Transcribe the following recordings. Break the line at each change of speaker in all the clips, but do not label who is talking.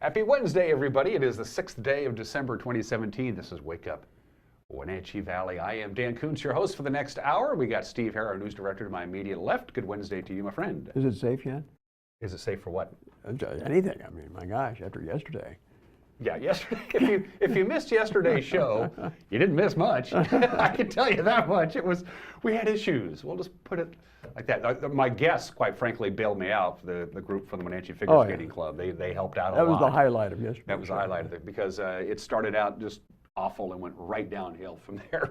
Happy Wednesday, everybody. It is the 6th day of December 2017. This is Wake Up Wenatchee Valley. I am Dan Kuntz, your host for the next hour. We got Steve Hare, our news director, to my immediate left. Good Wednesday to you, my friend.
Is it safe yet?
Is it safe for what?
Anything. I mean, my gosh, after yesterday.
Yeah, yesterday. If you missed yesterday's show, you didn't miss much. I can tell you that much. We had issues. We'll just put it like that. My guests, quite frankly, bailed me out. The group from the Wenatchee Figure Skating Club. They helped out a lot.
That was the highlight of yesterday.
That was the highlight of it because it started out just awful and went right downhill from there.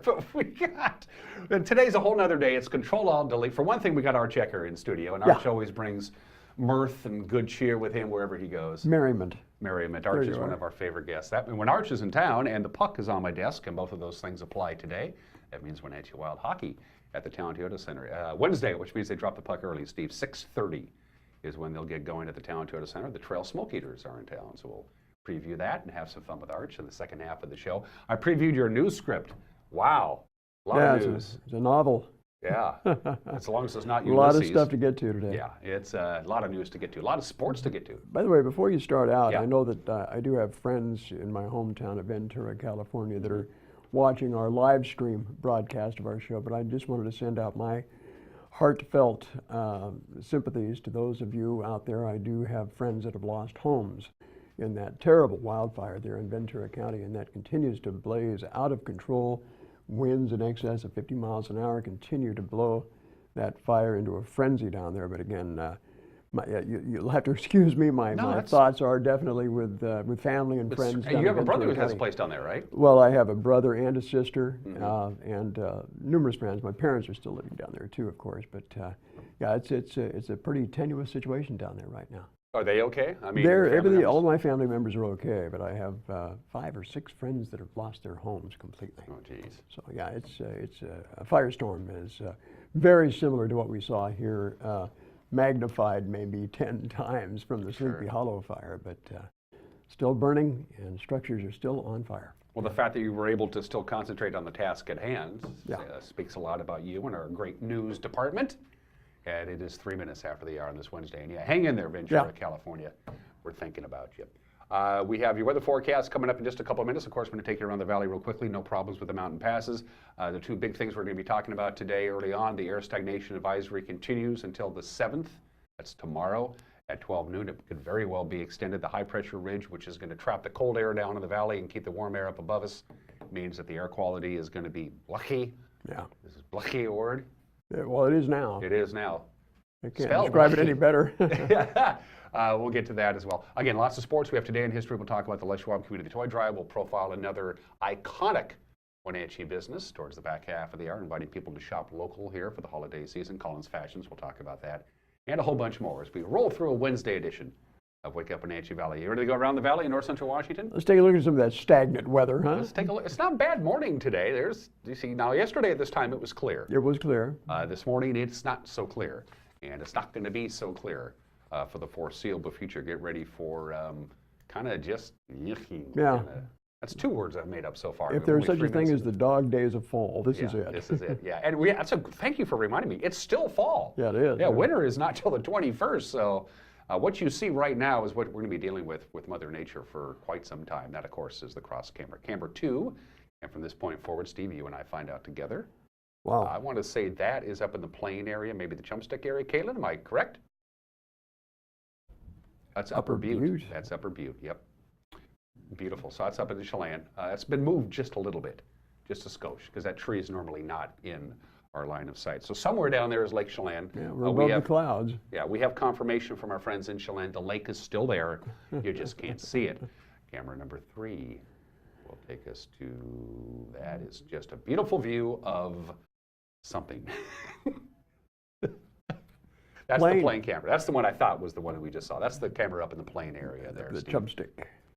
But today's a whole nother day. It's Control-Alt-Delete. For one thing, we got Arch Ecker in studio, and Arch always brings mirth and good cheer with him wherever he goes.
Merriment.
Arch is one of our favorite guests. When Arch is in town and the puck is on my desk, and both of those things apply today, that means Wenatchee Wild Hockey at the Town Toyota Center. Wednesday, which means they drop the puck early, Steve. 6:30 is when they'll get going at the Town Toyota Center. The Trail Smoke Eaters are in town, so we'll preview that and have some fun with Arch in the second half of the show. I previewed your news script. Wow, a lot of news.
It's a novel.
Yeah, as long as it's not
Ulysses. A lot of stuff to get to today.
Yeah, it's a lot of news to get to, a lot of sports to get to.
By the way, before you start out, I know that I do have friends in my hometown of Ventura, California, that are watching our live stream broadcast of our show, but I just wanted to send out my heartfelt sympathies to those of you out there. I do have friends that have lost homes in that terrible wildfire there in Ventura County, and that continues to blaze out of control. Winds in excess of 50 miles an hour continue to blow that fire into a frenzy down there. But again, you'll have to excuse me. My thoughts are definitely with family and friends.
You have a brother who has a place down there, right?
Well, I have a brother and a sister, and numerous friends. My parents are still living down there too, of course. But yeah, it's a pretty tenuous situation down there right now.
Are they okay? I mean,
all my family members are okay, but I have 5 or 6 friends that have lost their homes completely.
Oh, geez. So
yeah, it's a firestorm is very similar to what we saw here, magnified maybe 10 times from the Sleepy Hollow fire, but still burning and structures are still on fire.
Well, the fact that you were able to still concentrate on the task at hand speaks a lot about you and our great news department. And it is 3 minutes after the hour on this Wednesday. And hang in there, Ventura, California. We're thinking about you. We have your weather forecast coming up in just a couple of minutes. Of course, we're going to take you around the valley real quickly. No problems with the mountain passes. The 2 big things we're going to be talking about today early on, the air stagnation advisory continues until the 7th. That's tomorrow at 12 noon. It could very well be extended. The high pressure ridge, which is going to trap the cold air down in the valley and keep the warm air up above us, means that the air quality is going to be blucky.
Yeah.
This is blucky a word?
Well, it is now.
It is now.
I can't describe it any better.
We'll get to that as well. Again, lots of sports we have today in history. We'll talk about the WUWV Community Toy Drive. We'll profile another iconic Wenatchee business towards the back half of the hour, inviting people to shop local here for the holiday season. Collins Fashions, we'll talk about that. And a whole bunch more as we roll through a Wednesday edition of Wake Up Wenatchee Valley. You ready to go around the valley in north central Washington?
Let's take a look at some of that stagnant weather, huh?
Let's take a look. It's not a bad morning today. You see, now yesterday at this time it was clear.
It was clear.
This morning it's not so clear. And it's not going to be so clear for the foreseeable future. Get ready for kind of just yucky.
Yeah.
That's 2 words I've made up so far.
If there's such a thing as the dog days of fall, this is it.
This is it, yeah. And thank you for reminding me. It's still fall.
Yeah, it is.
Yeah, winter is not till the 21st. So what you see right now is what we're going to be dealing with Mother Nature for quite some time. That, of course, is the cross camber. Camber 2. And from this point forward, Steve, you and I find out together.
Wow.
I want to say that is up in the Plain area, maybe the Chumstick area. Caitlin, am I correct? That's Upper Butte. That's Upper Butte, yep. Beautiful. So that's up in the Chelan. It's been moved just a little bit, just a skosh, because that tree is normally not in our line of sight. So somewhere down there is Lake Chelan.
Yeah, we're above the clouds.
Yeah, we have confirmation from our friends in Chelan. The lake is still there. You just can't see it. Camera number 3 will take us to, that is just a beautiful view of something. That's the Plain camera. That's the one I thought was the one that we just saw. That's the camera up in the Plain area there.
The Chumstick.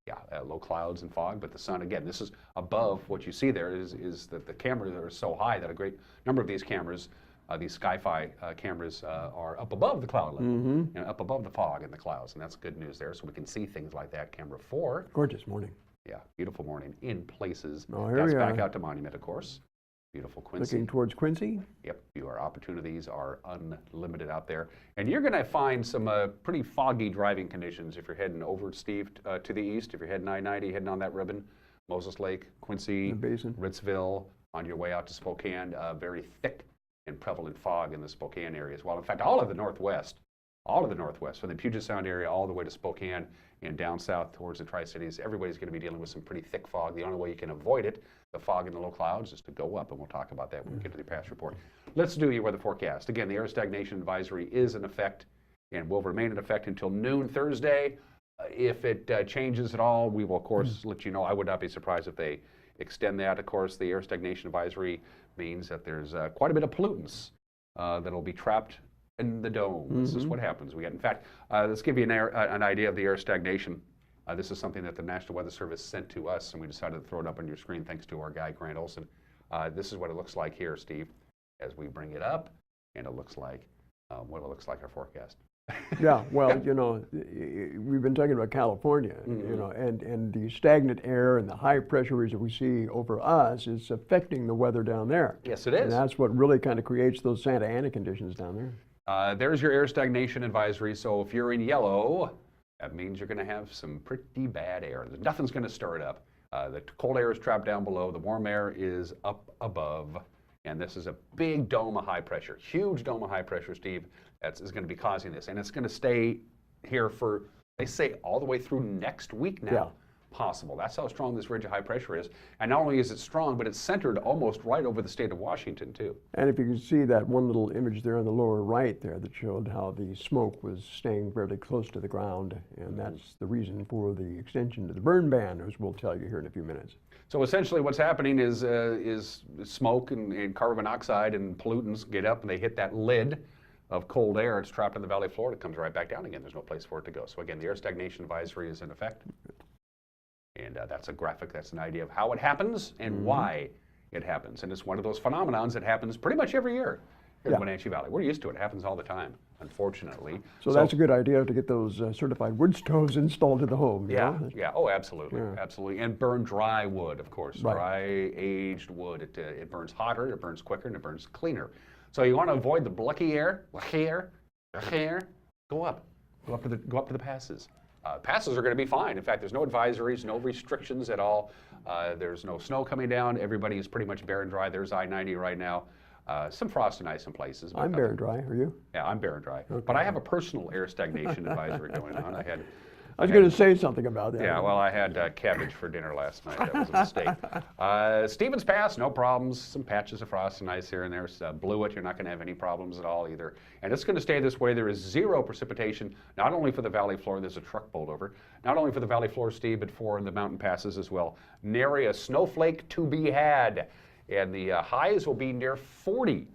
Yeah, low clouds and fog, but the sun, again, this is above. What you see there is that the cameras are so high that a great number of these cameras, these Sky-Fi cameras, are up above the cloud level, up above the fog and the clouds, and that's good news there, so we can see things like that. Camera 4.
Gorgeous morning.
Yeah, beautiful morning in places.
Oh, here
That's
we
back
are.
out to Monument, of course. Beautiful Quincy.
Looking towards Quincy?
Yep, your opportunities are unlimited out there. And you're going to find some pretty foggy driving conditions if you're heading over, Steve, to the east. If you're heading I-90, heading on that ribbon, Moses Lake, Quincy, Ritzville, on your way out to Spokane, very thick and prevalent fog in the Spokane area as well. In fact, all of the Northwest, from the Puget Sound area all the way to Spokane and down south towards the Tri-Cities, everybody's going to be dealing with some pretty thick fog. The only way you can avoid it, the fog and the low clouds, is to go up, and we'll talk about that when we get to the past report. Let's do your weather forecast. Again, the air stagnation advisory is in effect and will remain in effect until noon Thursday. If it changes at all, we will, of course, let you know. I would not be surprised if they extend that. Of course, the air stagnation advisory means that there's quite a bit of pollutants that will be trapped in the dome. This is what happens. In fact, let's give you an idea of the air stagnation. This is something that the National Weather Service sent to us, and we decided to throw it up on your screen thanks to our guy, Grant Olson. This is what it looks like here, Steve, as we bring it up, and it looks like what it looks like our forecast.
Yeah, well, you know, we've been talking about California, you know, and the stagnant air and the high pressures that we see over us is affecting the weather down there.
Yes, it is.
And that's what really kind of creates those Santa Ana conditions down there.
There's your air stagnation advisory. So if you're in yellow, that means you're going to have some pretty bad air. Nothing's going to stir it up. The cold air is trapped down below. The warm air is up above. And this is a big dome of high pressure, huge dome of high pressure, Steve, that is going to be causing this. And it's going to stay here for, they say, all the way through next week now. Possible. That's how strong this ridge of high pressure is. And not only is it strong, but it's centered almost right over the state of Washington, too.
And if you can see that one little image there on the lower right there that showed how the smoke was staying fairly close to the ground, and that's the reason for the extension to the burn ban, as we'll tell you here in a few minutes.
So essentially what's happening is smoke and carbon monoxide and pollutants get up and they hit that lid of cold air. It's trapped in the valley floor. It comes right back down again. There's no place for it to go. So again, the air stagnation advisory is in effect. And that's a graphic, that's an idea of how it happens and why it happens. And it's one of those phenomenons that happens pretty much every year here in the Wenatchee Valley. We're used to it. It happens all the time, unfortunately.
So that's a good idea to get those certified wood stoves installed in the home.
Yeah, oh, absolutely, absolutely. And burn dry wood, of course, dry, aged wood. It burns hotter, it burns quicker, and it burns cleaner. So you want to avoid the blicky air, go up to the passes. Passes are going to be fine. In fact, there's no advisories, no restrictions at all. There's no snow coming down. Everybody is pretty much bare and dry. There's I-90 right now. Some frost and ice in places.
I'm bare and dry. Are you?
Yeah, I'm bare and dry. Okay. But I have a personal air stagnation advisory going on.
I was going to say something about that.
Yeah, well, I had cabbage for dinner last night. That was a mistake. Stevens Pass, no problems. Some patches of frost and ice here and there. Blewett, you're not going to have any problems at all either. And it's going to stay this way. There is zero precipitation, not only for the valley floor. There's a truck pulled over. Not only for the valley floor, Steve, but for the mountain passes as well. Nary a snowflake to be had. And the highs will be near 40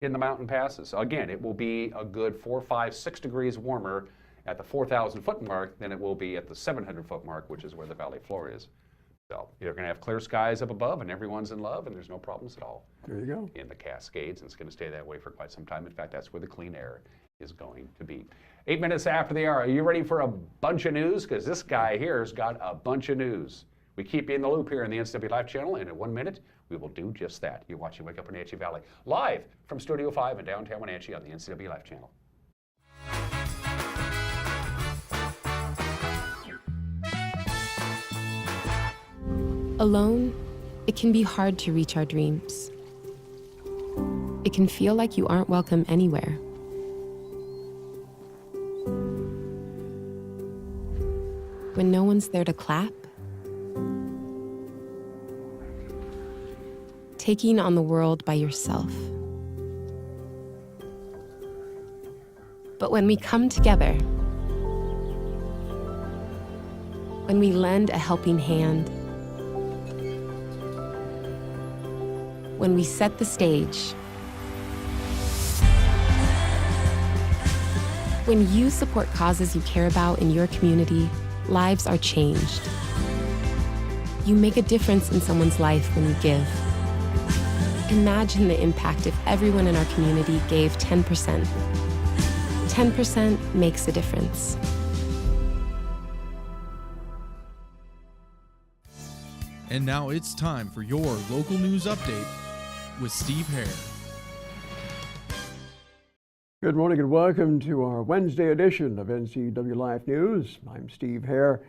in the mountain passes. So again, it will be a good 4, 5, 6 degrees warmer at the 4,000-foot mark than it will be at the 700-foot mark, which is where the valley floor is. So you're going to have clear skies up above, and everyone's in love, and there's no problems at all.
There you go.
In the Cascades, and it's going to stay that way for quite some time. In fact, that's where the clean air is going to be. 8 minutes after the hour. Are you ready for a bunch of news? Because this guy here has got a bunch of news. We keep you in the loop here in the NCW Live channel, and in 1 minute, we will do just that. You're watching Wake Up Wenatchee Valley, live from Studio 5 in downtown Wenatchee on the NCW Live channel.
Alone, it can be hard to reach our dreams. It can feel like you aren't welcome anywhere. When no one's there to clap, taking on the world by yourself. But when we come together, when we lend a helping hand, when we set the stage, when you support causes you care about in your community, lives are changed. You make a difference in someone's life when you give. Imagine the impact if everyone in our community gave 10%. 10% makes a difference.
And now it's time for your local news update with Steve Hare.
Good morning and welcome to our Wednesday edition of NCW Life News. I'm Steve Hare.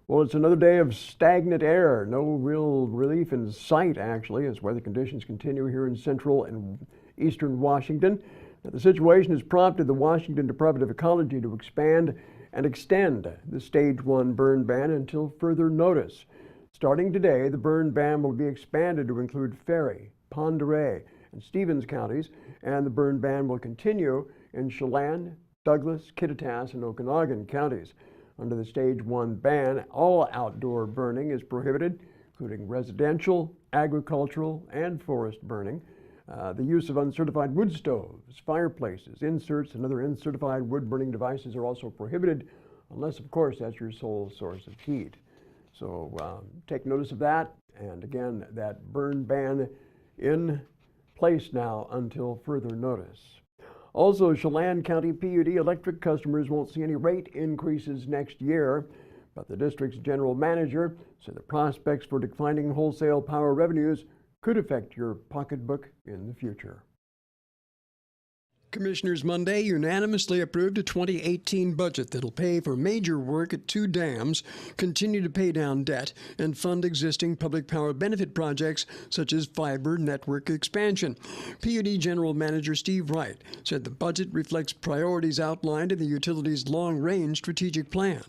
Well, it's another day of stagnant air. No real relief in sight, actually, as weather conditions continue here in central and eastern Washington. Now, the situation has prompted the Washington Department of Ecology to expand and extend the Stage 1 burn ban until further notice. Starting today, the burn ban will be expanded to include Ferry, Pend Oreille, and Stevens counties, and the burn ban will continue in Chelan, Douglas, Kittitas, and Okanogan counties. Under the Stage 1 ban, all outdoor burning is prohibited, including residential, agricultural, and forest burning. The use of uncertified wood stoves, fireplaces, inserts, and other uncertified wood burning devices are also prohibited, unless, of course, that's your sole source of heat. So take notice of that, and again, that burn ban in place now until further notice. Also, Chelan County PUD electric customers won't see any rate increases next year, but the district's general manager said the prospects for declining wholesale power revenues could affect your pocketbook in the future. Commissioners Monday unanimously approved a 2018 budget that'll pay for major work at 2 dams, continue to pay down debt, and fund existing public power benefit projects such as fiber network expansion. PUD General Manager Steve Wright said the budget reflects priorities outlined in the utility's long-range strategic plan.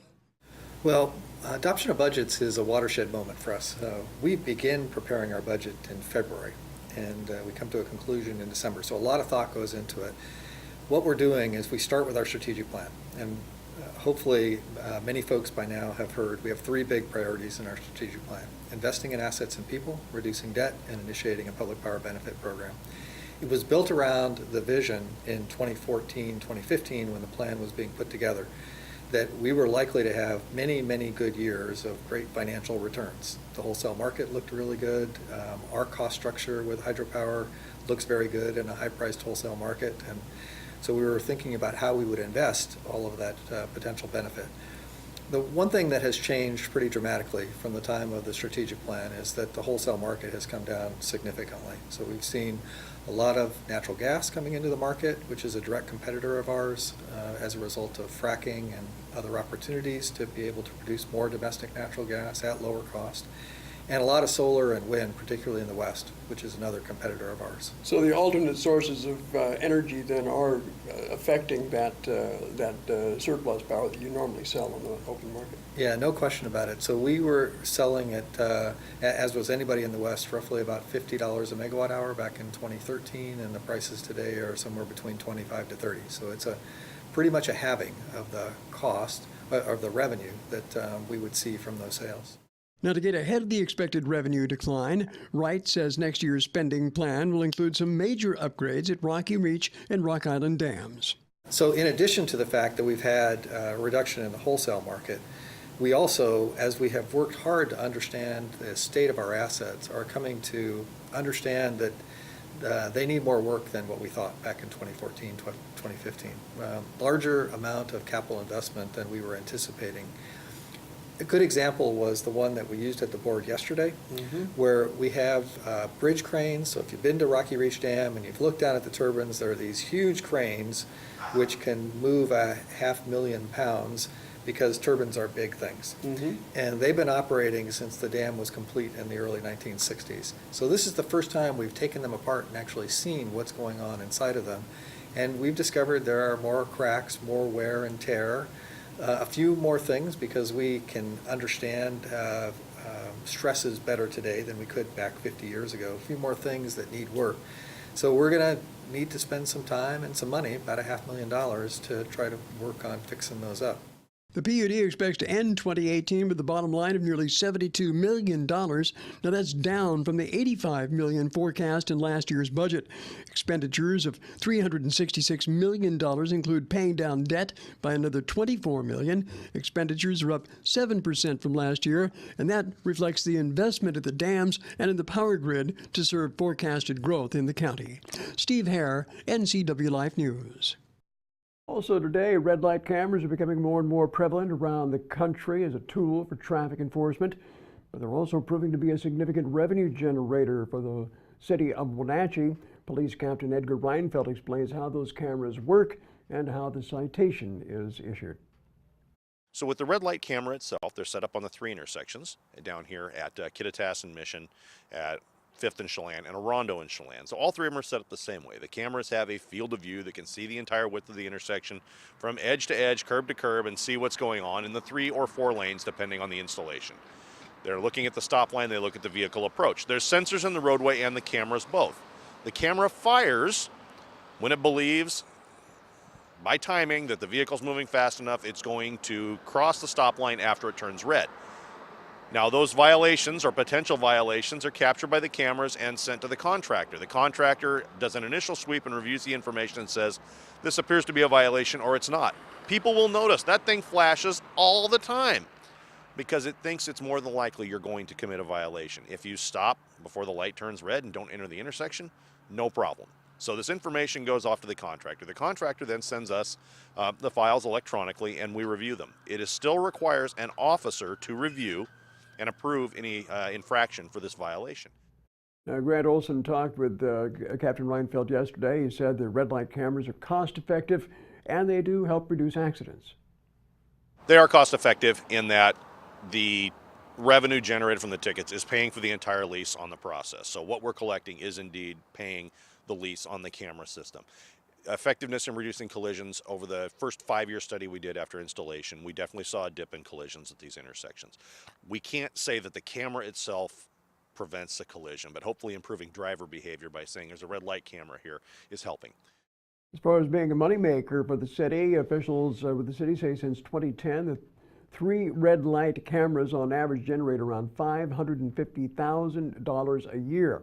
Well, adoption of budgets is a watershed moment for us. We begin preparing our budget in February, and we come to a conclusion in December. So a lot of thought goes into it. What we're doing is we start with our strategic plan, and hopefully many folks by now have heard we have 3 big priorities in our strategic plan: investing in assets and people, reducing debt, and initiating a public power benefit program. It was built around the vision in 2014, 2015 when the plan was being put together that we were likely to have many, many good years of great financial returns. The wholesale market looked really good. Our cost structure with hydropower looks very good in a high-priced wholesale market. And so we were thinking about how we would invest all of that potential benefit. The one thing that has changed pretty dramatically from the time of the strategic plan is that the wholesale market has come down significantly. So we've seen a lot of natural gas coming into the market, which is a direct competitor of ours as a result of fracking and other opportunities to be able to produce more domestic natural gas at lower cost. And a lot of solar and wind, particularly in the West, which is another competitor of ours.
So the alternate sources of energy then are affecting that surplus power that you normally sell on the open market?
Yeah, no question about it. So we were selling it, as was anybody in the West, roughly about $50 a megawatt hour back in 2013, and the prices today are somewhere between 25 to 30. So it's pretty much a halving of the cost, of the revenue that we would see from those sales.
Now, to get ahead of the expected revenue decline, Wright says next year's spending plan will include some major upgrades at Rocky Reach and Rock Island dams.
So in addition to the fact that we've had a reduction in the wholesale market, we also, as we have worked hard to understand the state of our assets, are coming to understand that they need more work than what we thought back in 2014, 2015. Larger amount of capital investment than we were anticipating. A good example was the one that we used at the board yesterday, where we have bridge cranes. So if you've been to Rocky Reach Dam and you've looked down at the turbines, there are these huge cranes which can move 500,000 pounds because turbines are big things. And they've been operating since the dam was complete in the early 1960s. So this is the first time we've taken them apart and actually seen what's going on inside of them. And we've discovered there are more cracks, more wear and tear. A few more things because we can understand stresses better today than we could back 50 years ago. A few more things that need work. So we're going to need to spend some time and some money, about $500,000, to try to work on fixing those up.
The PUD expects to end 2018 with a bottom line of nearly $72 million. Now that's down from the $85 million forecast in last year's budget. Expenditures of $366 million include paying down debt by another $24 million. Expenditures are up 7% from last year, and that reflects the investment at the dams and in the power grid to serve forecasted growth in the county. Steve Hare, NCW Life News. Also today, red light cameras are becoming more and more prevalent around the country as a tool for traffic enforcement, but they're also proving to be a significant revenue generator for the city of Wenatchee. Police Captain Edgar Reinfeldt explains how those cameras work and how the citation is issued.
So with the red light camera itself, they're set up on the 3 intersections down here at Kittitas and Mission, at 5th and Chelan, and Orondo and Chelan. So all 3 of them are set up the same way. The cameras have a field of view that can see the entire width of the intersection from edge to edge, curb to curb, and see what's going on in the 3 or 4 lanes depending on the installation. They're looking at the stop line, they look at the vehicle approach. There's sensors in the roadway and the cameras both. The camera fires when it believes, by timing, that the vehicle's moving fast enough, it's going to cross the stop line after it turns red. Now, those violations or potential violations are captured by the cameras and sent to the contractor. The contractor does an initial sweep and reviews the information and says, this appears to be a violation or it's not. People will notice that thing flashes all the time because it thinks it's more than likely you're going to commit a violation. If you stop before the light turns red and don't enter the intersection, no problem. So this information goes off to the contractor. The contractor then sends us the files electronically and we review them. It still requires an officer to review and approve any infraction for this violation.
Now, Grant Olson talked with Captain Reinfeldt yesterday. He said the red light cameras are cost effective and they do help reduce accidents.
They are cost effective in that the revenue generated from the tickets is paying for the entire lease on the process. So what we're collecting is indeed paying the lease on the camera system. Effectiveness in reducing collisions, over the first 5-year study we did after installation, we definitely saw a dip in collisions at these intersections. We can't say that the camera itself prevents a collision, but hopefully improving driver behavior by saying there's a red light camera here is helping.
As far as being a moneymaker for the city, officials with the city say since 2010, the 3 red light cameras on average generate around $550,000 a year.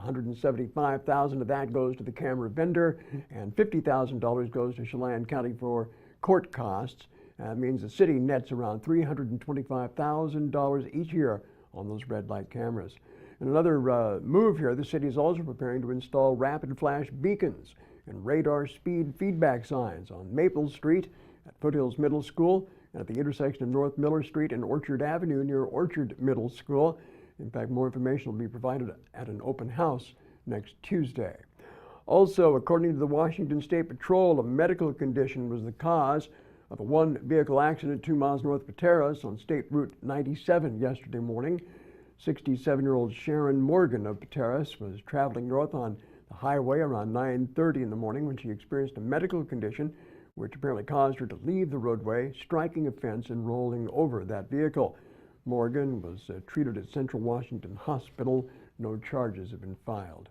$175,000 of that goes to the camera vendor, and $50,000 goes to Chelan County for court costs. That means the city nets around $325,000 each year on those red light cameras. And another move here, the city is also preparing to install rapid flash beacons and radar speed feedback signs on Maple Street at Foothills Middle School and at the intersection of North Miller Street and Orchard Avenue near Orchard Middle School. In fact, more information will be provided at an open house next Tuesday. Also, according to the Washington State Patrol, a medical condition was the cause of a 1-vehicle accident 2 miles north of Pateros on State Route 97 yesterday morning. 67-year-old Sharon Morgan of Pateros was traveling north on the highway around 9:30 in the morning when she experienced a medical condition which apparently caused her to leave the roadway, striking a fence and rolling over that vehicle. Morgan was treated at Central Washington Hospital. No charges have been filed.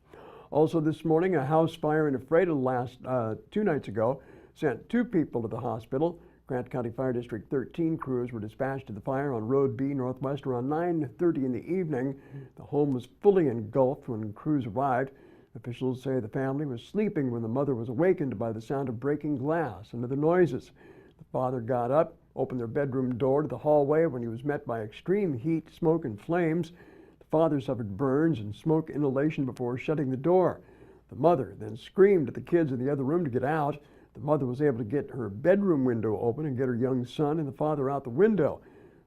Also this morning, a house fire in Ephrata 2 nights ago sent 2 people to the hospital. Grant County Fire District 13 crews were dispatched to the fire on Road B Northwest around 9:30 in the evening. The home was fully engulfed when crews arrived. Officials say the family was sleeping when the mother was awakened by the sound of breaking glass and other noises. The father got up, opened their bedroom door to the hallway when he was met by extreme heat, smoke, and flames. The father suffered burns and smoke inhalation before shutting the door. The mother then screamed at the kids in the other room to get out. The mother was able to get her bedroom window open and get her young son and the father out the window.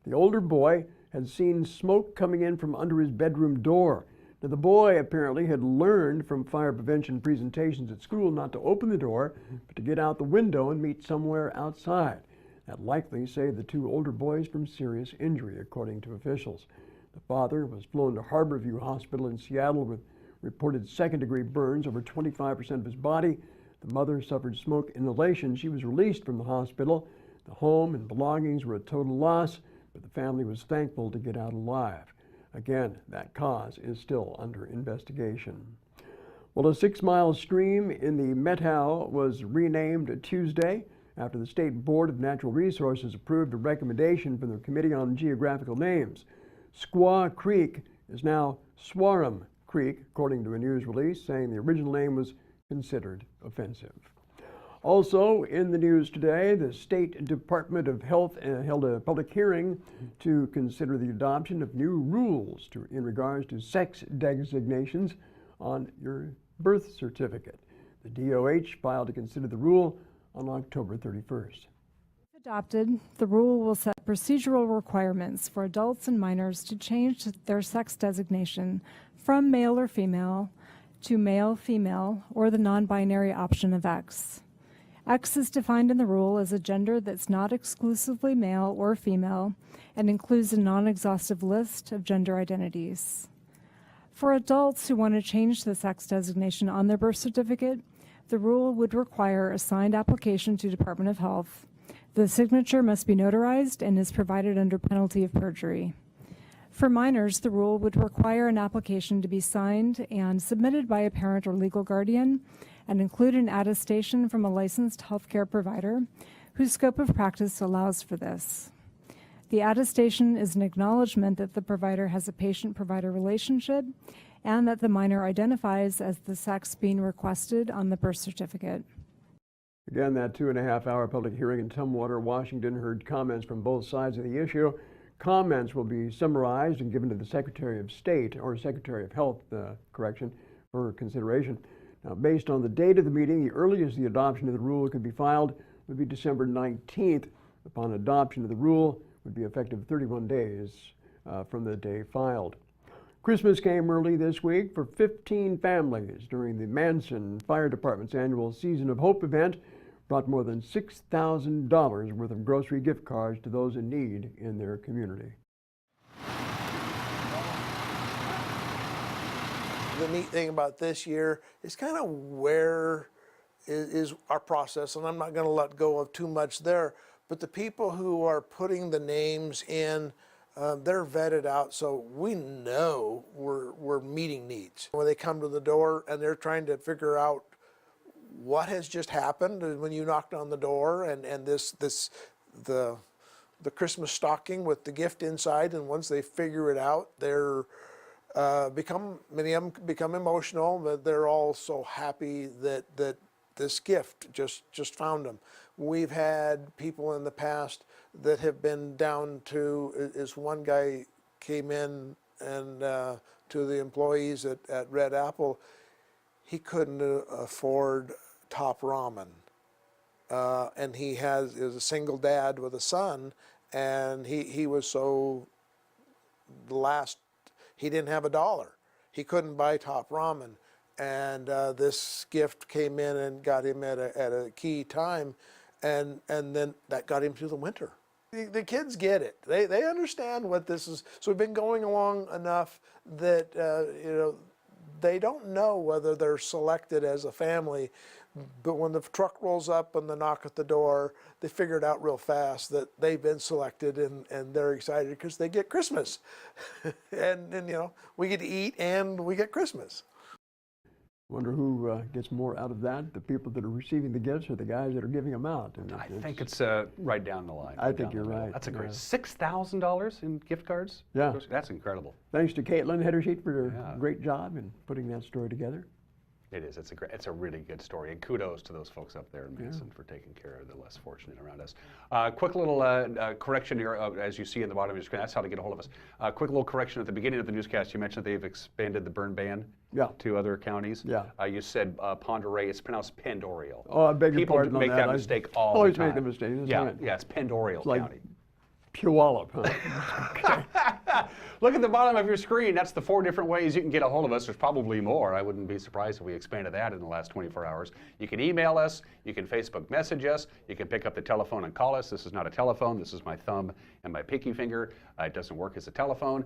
The older boy had seen smoke coming in from under his bedroom door. Now, the boy apparently had learned from fire prevention presentations at school not to open the door, but to get out the window and meet somewhere outside. That likely saved the 2 older boys from serious injury, according to officials. The father was flown to Harborview Hospital in Seattle with reported 2nd-degree burns over 25% of his body. The mother suffered smoke inhalation. She was released from the hospital. The home and belongings were a total loss, but the family was thankful to get out alive. Again, that cause is still under investigation. Well, a 6-mile stream in the Methow was renamed Tuesday after the State Board of Natural Resources approved a recommendation from the Committee on Geographical Names. Squaw Creek is now Swarum Creek, according to a news release, saying the original name was considered offensive. Also in the news today, the State Department of Health held a public hearing to consider the adoption of new rules in regards to sex designations on your birth certificate. The DOH filed to consider the rule on October 31st.
If adopted, the rule will set procedural requirements for adults and minors to change their sex designation from male or female to male, female, or the non-binary option of X. X is defined in the rule as a gender that's not exclusively male or female and includes a non-exhaustive list of gender identities. For adults who want to change the sex designation on their birth certificate, the rule would require a signed application to Department of Health. The signature must be notarized and is provided under penalty of perjury. For minors, the rule would require an application to be signed and submitted by a parent or legal guardian and include an attestation from a licensed healthcare provider whose scope of practice allows for this. The attestation is an acknowledgement that the provider has a patient-provider relationship and that the minor identifies as the sex being requested on the birth certificate.
Again, that 2.5-hour public hearing in Tumwater, Washington, heard comments from both sides of the issue. Comments will be summarized and given to the Secretary of State, or Secretary of Health, for consideration. Now, based on the date of the meeting, the earliest the adoption of the rule could be filed would be December 19th. Upon adoption of the rule, would be effective 31 days from the day filed. Christmas came early this week for 15 families during the Manson Fire Department's annual Season of Hope event. Brought more than $6,000 worth of grocery gift cards to those in need in their community.
The neat thing about this year is kind of where is our process, and I'm not going to let go of too much there, but the people who are putting the names in, they're vetted out, so we know we're meeting needs. When they come to the door and they're trying to figure out what has just happened when you knocked on the door, and the Christmas stocking with the gift inside, and once they figure it out, they're many of them become emotional, but they're all so happy that this gift just found them. We've had people in the past that have been down to, as one guy came in and to the employees at Red Apple, he couldn't afford top ramen. And he is a single dad with a son, and he was so he didn't have $1. He couldn't buy top ramen. And this gift came in and got him at a key time, and then that got him through the winter. The kids get it. They understand what this is. So we've been going along enough that they don't know whether they're selected as a family, but when the truck rolls up and the knock at the door, they figure it out real fast that they've been selected, and they're excited because they get Christmas. and we get to eat and we get Christmas.
Wonder who gets more out of that, the people that are receiving the gifts or the guys that are giving them out? And
I think it's right down the line.
I think you're right.
That's a great $6,000 in gift cards?
Yeah.
That's incredible.
Thanks to Caitlin Heddersheet for her great job in putting that story together.
It is. It's a really good story, and kudos to those folks up there in Manson for taking care of the less fortunate around us. Quick little correction here, as you see in the bottom of your screen. That's how to get a hold of us. Quick little correction at the beginning of the newscast. You mentioned they've expanded the burn ban to other counties.
Yeah.
You said Pend Oreille. It's pronounced Pend Oreille.
Oh, I beg your pardon on that.
People make that mistake all the time.
Always make the mistake.
Yeah, it's Pend Oreille County.
Puyallup, huh?
Look at the bottom of your screen. That's the 4 different ways you can get a hold of us. There's probably more. I wouldn't be surprised if we expanded that in the last 24 hours. You can email us. You can Facebook message us. You can pick up the telephone and call us. This is not a telephone. This is my thumb and my pinky finger. It doesn't work as a telephone.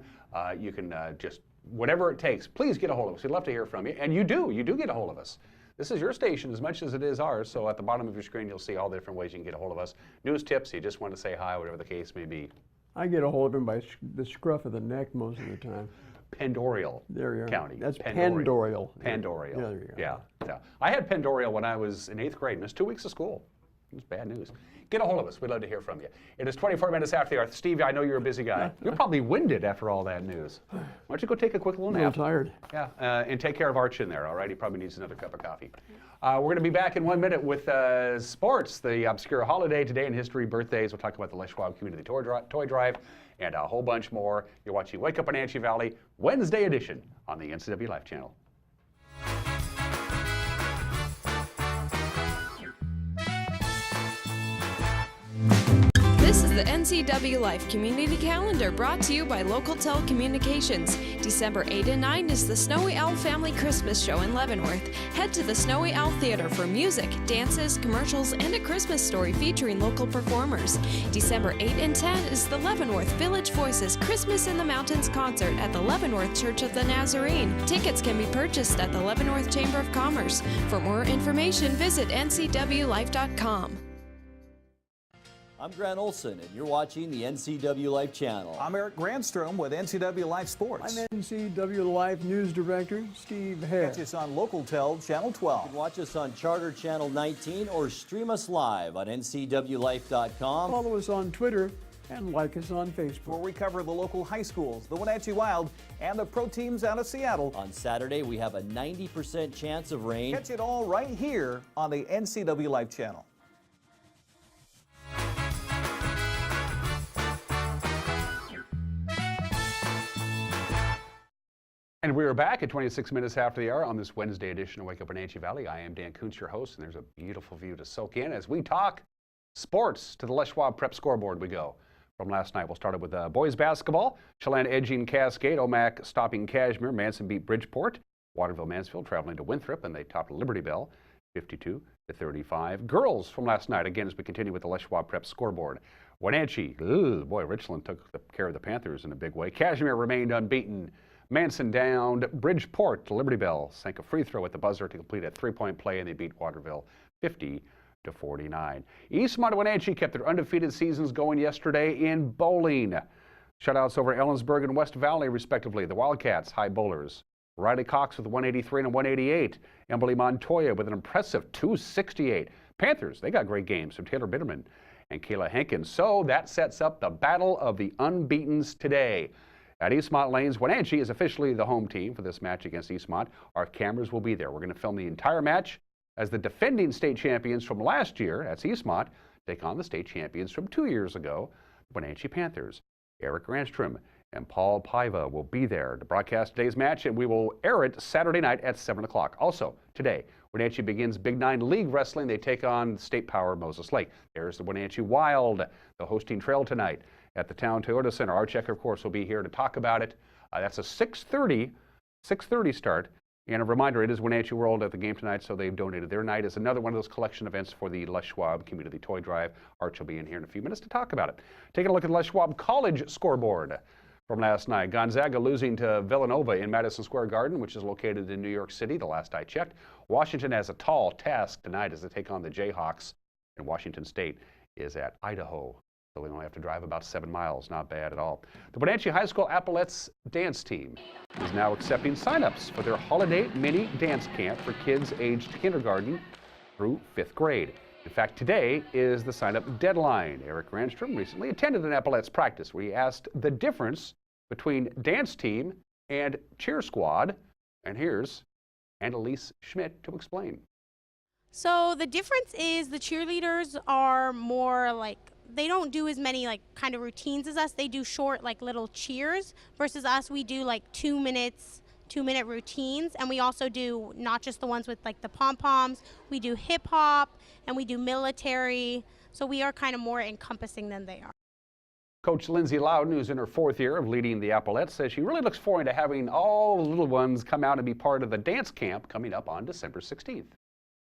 You can just, whatever it takes, please get a hold of us. We'd love to hear from you. And you do get a hold of us. This is your station as much as it is ours, so at the bottom of your screen you'll see all the different ways you can get a hold of us. News tips, you just want to say hi, whatever the case may be.
I get a hold of him by the scruff of the neck most of the time.
Pend Oreille County.
That's Pend Oreille.
Pend Oreille.
Yeah, there you go.
Yeah. I had Pend Oreille when I was in 8th grade. Missed 2 weeks of school. It was bad news. Get a hold of us. We'd love to hear from you. It is 24 minutes after the hour. Steve, I know you're a busy guy. You're probably winded after all that news. Why don't you go take a quick little nap?
I'm tired.
Yeah, and take care of Arch in there, all right? He probably needs another cup of coffee. We're going to be back in 1 minute with sports, the obscure holiday today in history, birthdays. We'll talk about the Les Schwab Community Toy Drive and a whole bunch more. You're watching Wake Up Wenatchee Valley, Wednesday edition on the NCW Life Channel.
This is the NCW Life Community Calendar, brought to you by Local Telecommunications. December 8 and 9 is the Snowy Owl Family Christmas Show in Leavenworth. Head to the Snowy Owl Theater for music, dances, commercials, and a Christmas story featuring local performers. December 8 and 10 is the Leavenworth Village Voices Christmas in the Mountains concert at the Leavenworth Church of the Nazarene. Tickets can be purchased at the Leavenworth Chamber of Commerce. For more information, visit ncwlife.com.
I'm Grant Olson, and you're watching the NCW Life channel.
I'm Eric Grandstrom with NCW Life Sports.
I'm NCW Life News Director Steve Hare.
Catch us on Local Tel Channel 12.
You can watch us on Charter Channel 19 or stream us live on ncwlife.com.
Follow us on Twitter and like us on Facebook.
Where we cover the local high schools, the Wenatchee Wild, and the pro teams out of Seattle.
On Saturday, we have a 90% chance of rain.
Catch it all right here on the NCW Life channel.
And we are back at 26 minutes after the hour on this Wednesday edition of Wake Up Wenatchee Valley. I am Dan Kuntz, your host, and there's a beautiful view to soak in as we talk sports. To the Les Schwab Prep scoreboard we go. From last night, we'll start with boys basketball. Chelan edging Cascade, Omak stopping Cashmere, Manson beat Bridgeport, Waterville-Mansfield traveling to Winthrop, and they topped Liberty Bell 52-35. Girls from last night, again, as we continue with the Les Schwab Prep scoreboard. Wenatchee, Richland took care of the Panthers in a big way. Cashmere remained unbeaten. Manson downed Bridgeport to Liberty Bell, sank a free throw at the buzzer to complete a three-point play, and they beat Waterville 50-49. Eastmont and Wenatchee kept their undefeated seasons going yesterday in bowling. Shutouts over Ellensburg and West Valley, respectively. The Wildcats, high bowlers. Riley Cox with 183 and 188. Emily Montoya with an impressive 268. Panthers, they got great games from Taylor Bitterman and Kayla Hankins. So that sets up the battle of the unbeatens today. At Eastmont Lanes, Wenatchee is officially the home team for this match against Eastmont. Our cameras will be there. We're going to film the entire match as the defending state champions from last year, that's Eastmont, take on the state champions from 2 years ago, the Wenatchee Panthers. Eric Grandstrom and Paul Paiva will be there to broadcast today's match, and we will air it Saturday night at 7 o'clock. Also, today, Wenatchee begins Big 9 League Wrestling. They take on State Power Moses Lake. There's the Wenatchee Wild, the hosting trail tonight at the Town Toyota Center. Our checker, of course, will be here to talk about it. That's a 6:30 start. And a reminder, it is Wenatchee World at the game tonight, so they've donated their night as another one of those collection events for the Les Schwab Community Toy Drive. Arch will be in here in a few minutes to talk about it. Taking a look at the Les Schwab College scoreboard from last night. Gonzaga losing to Villanova in Madison Square Garden, which is located in New York City, the last I checked. Washington has a tall task tonight as they take on the Jayhawks, and Washington State is at Idaho. So we only have to drive about 7 miles. Not bad at all. The Wenatchee High School Epaulettes dance team is now accepting sign-ups for their holiday mini dance camp for kids aged kindergarten through 5th grade. In fact, today is the sign-up deadline. Eric Grandstrom recently attended an Epaulettes practice where he asked the difference between dance team and cheer squad. And here's Annalise Schmidt to explain.
So the difference is the cheerleaders are more like, they don't do as many like kind of routines as us. They do short like little cheers versus us. We do like 2 2-minute routines, and we also do not just the ones with like the pom-poms. We do hip hop and we do military. So we are kind of more encompassing than they are.
Coach Lindsay Loudon, who's in her 4th year of leading the Epaulettes, says she really looks forward to having all the little ones come out and be part of the dance camp coming up on December 16th.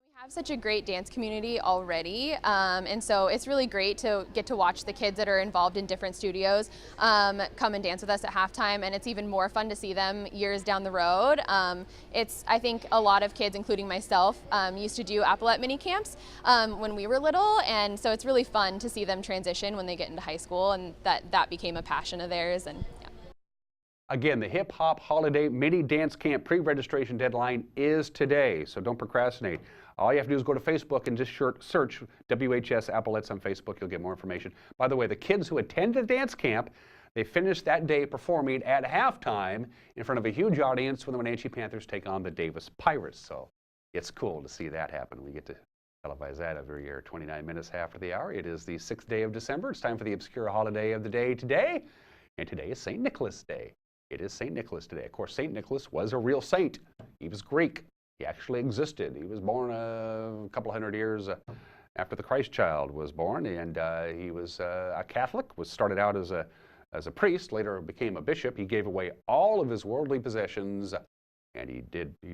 We have such a great dance community already, and so it's really great to get to watch the kids that are involved in different studios come and dance with us at halftime, and it's even more fun to see them years down the road. I think a lot of kids, including myself, used to do Epaulette mini camps when we were little, and so it's really fun to see them transition when they get into high school, and that became a passion of theirs. And yeah.
Again, the Hip Hop Holiday Mini Dance Camp pre-registration deadline is today, so don't procrastinate. All you have to do is go to Facebook and just search WHS Epaulettes on Facebook. You'll get more information. By the way, the kids who attend the dance camp, they finish that day performing at halftime in front of a huge audience when the Wenatchee Panthers take on the Davis Pirates. So it's cool to see that happen. We get to televise that every year, 29 minutes after the hour. It is the 6th day of December. It's time for the obscure holiday of the day today. And today is St. Nicholas Day. It is St. Nicholas today. Of course, St. Nicholas was a real saint. He was Greek. He actually existed. He was born a couple hundred years after the Christ child was born, and he was a Catholic, started out as a priest, later became a bishop. He gave away all of his worldly possessions, and he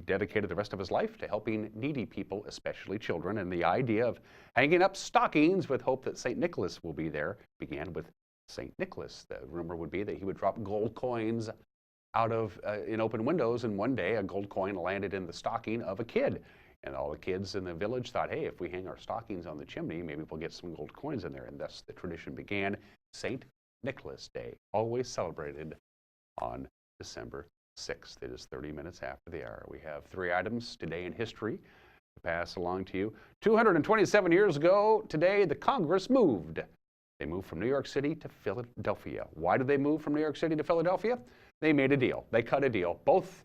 dedicated the rest of his life to helping needy people, especially children. And the idea of hanging up stockings with hope that St. Nicholas will be there began with St. Nicholas. The rumor would be that he would drop gold coins out of in open windows, and one day a gold coin landed in the stocking of a kid. And all the kids in the village thought, hey, if we hang our stockings on the chimney, maybe we'll get some gold coins in there. And thus the tradition began. St. Nicholas Day, always celebrated on December 6th. It is 30 minutes after the hour. We have 3 items today in history to pass along to you. 227 years ago today, the Congress moved. They moved from New York City to Philadelphia. Why did they move from New York City to Philadelphia? They made a deal. They cut a deal. Both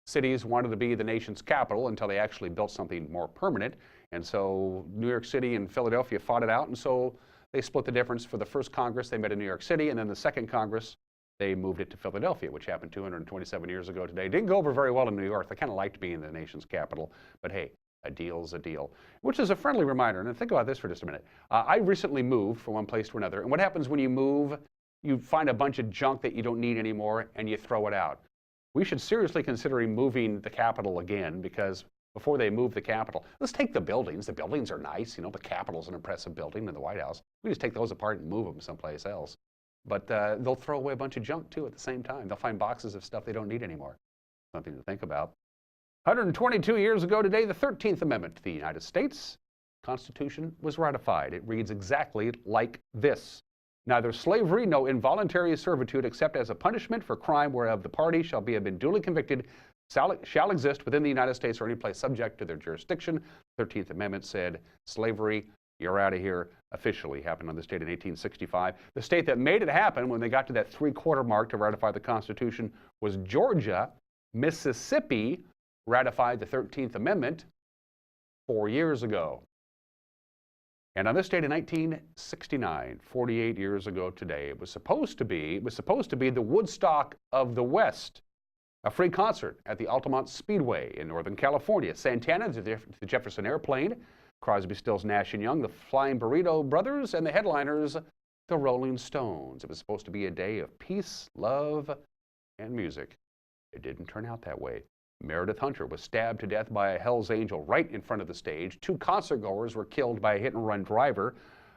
cities wanted to be the nation's capital until they actually built something more permanent. And so New York City and Philadelphia fought it out, and so they split the difference. For the first Congress, they met in New York City, and then the second Congress, they moved it to Philadelphia, which happened 227 years ago today. Didn't go over very well in New York. They kind of liked being the nation's capital, but hey, a deal's a deal, which is a friendly reminder. And think about this for just a minute. I recently moved from one place to another, and what happens when you move? You find a bunch of junk that you don't need anymore, and you throw it out. We should seriously consider moving the Capitol again, because before they move the Capitol, let's take the buildings. The buildings are nice. You know, the Capitol's an impressive building, and the White House. We just take those apart and move them someplace else. But they'll throw away a bunch of junk, too, at the same time. They'll find boxes of stuff they don't need anymore. Something to think about. 122 years ago today, the 13th Amendment to the United States Constitution was ratified. It reads exactly like this. Neither slavery nor involuntary servitude except as a punishment for crime whereof the party shall be have been duly convicted shall exist within the United States or any place subject to their jurisdiction. 13th Amendment said slavery, you're out of here. Officially happened on this date in 1865. The state that made it happen when they got to that 3/4 mark to ratify the Constitution was Georgia. Mississippi ratified the 13th Amendment 4 years ago. And on this date in 1969, 48 years ago today, it was supposed to be the Woodstock of the West, a free concert at the Altamont Speedway in Northern California. Santana, the Jefferson Airplane, Crosby, Stills, Nash & Young, the Flying Burrito Brothers, and the headliners, the Rolling Stones. It was supposed to be a day of peace, love, and music. It didn't turn out that way. Meredith Hunter was stabbed to death by a Hell's Angel right in front of the stage. 2 concertgoers were killed by a hit-and-run driver.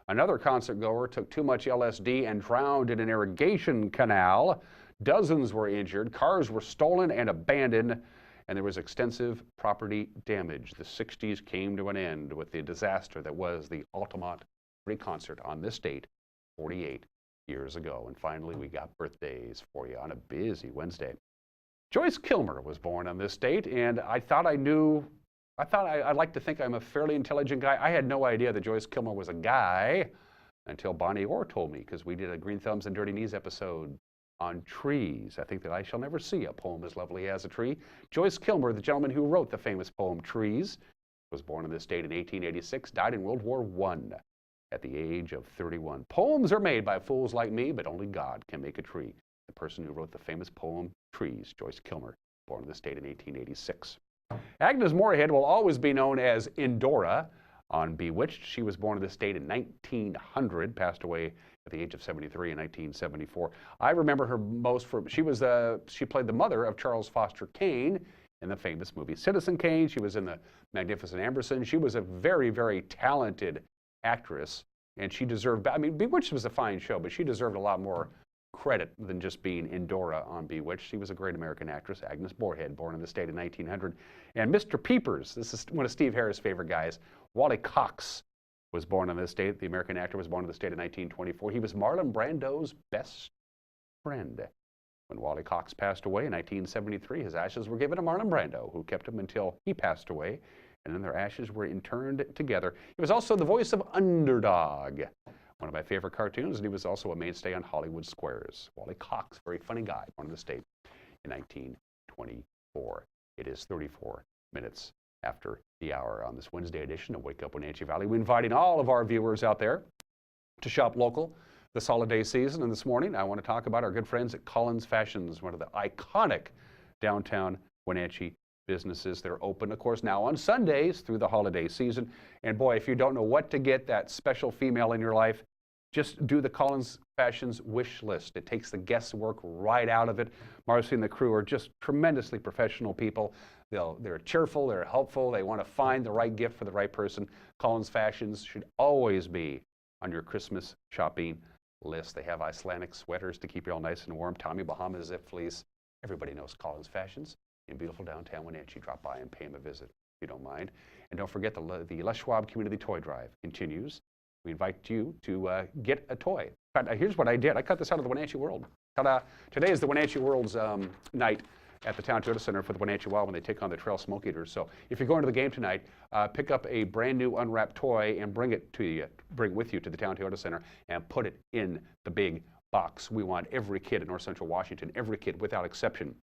Another concertgoer took too much LSD and drowned in an irrigation canal. Dozens were injured. Cars were stolen and abandoned, and there was extensive property damage. The 60s came to an end with the disaster that was the Altamont Free Concert on this date 48 years ago. And finally, we got birthdays for you on a busy Wednesday. Joyce Kilmer was born on this date, and I like to think I'm a fairly intelligent guy. I had no idea that Joyce Kilmer was a guy until Bonnie Orr told me, because we did a Green Thumbs and Dirty Knees episode on trees. I think that I shall never see a poem as lovely as a tree. Joyce Kilmer, the gentleman who wrote the famous poem Trees, was born on this date in 1886, died in World War I at the age of 31. Poems are made by fools like me, but only God can make a tree. The person who wrote the famous poem Trees, Joyce Kilmer, born on this date in 1886. Agnes Moorehead will always be known as Endora on Bewitched. She was born on this date in 1900, passed away at the age of 73 in 1974. I remember her most she played the mother of Charles Foster Kane in the famous movie Citizen Kane. She was in the Magnificent Amberson. She was a very, very talented actress, and she deserved, Bewitched was a fine show, but she deserved a lot more credit than just being Endora on Bewitched. She was a great American actress, Agnes Moorehead, born in the state in 1900. And Mr. Peepers, this is one of Steve Harris' favorite guys, Wally Cox, was born on this date. The American actor was born in the state in 1924. He was Marlon Brando's best friend. When Wally Cox passed away in 1973, his ashes were given to Marlon Brando, who kept them until he passed away, and then their ashes were interred together. He was also the voice of Underdog, one of my favorite cartoons, and he was also a mainstay on Hollywood Squares. Wally Cox, very funny guy, born in the state in 1924. It is 34 minutes after the hour on this Wednesday edition of Wake Up Wenatchee Valley. We're inviting all of our viewers out there to shop local this holiday season. And this morning, I want to talk about our good friends at Collins Fashions, one of the iconic downtown Wenatchee businesses. They're open, of course, now on Sundays through the holiday season. And boy, if you don't know what to get that special female in your life, just do the Collins Fashions wish list. It takes the guesswork right out of it. Marcy and the crew are just tremendously professional people. They're cheerful, they're helpful, they want to find the right gift for the right person. Collins Fashions should always be on your Christmas shopping list. They have Icelandic sweaters to keep you all nice and warm. Tommy Bahama zip fleece. Everybody knows Collins Fashions in beautiful downtown Wenatchee. Drop by and pay them a visit if you don't mind. And don't forget the Les Schwab Community Toy Drive continues. We invite you to get a toy. In fact, here's what I did. I cut this out of the Wenatchee World. Ta-da! Today is the Wenatchee World's night at the Town Toyota Center for the Wenatchee Wild when they take on the Trail Smoke Eaters. So if you're going to the game tonight, pick up a brand new unwrapped toy and bring with you to the Town Toyota Center and put it in the big box. We want every kid in North Central Washington, every kid without exception,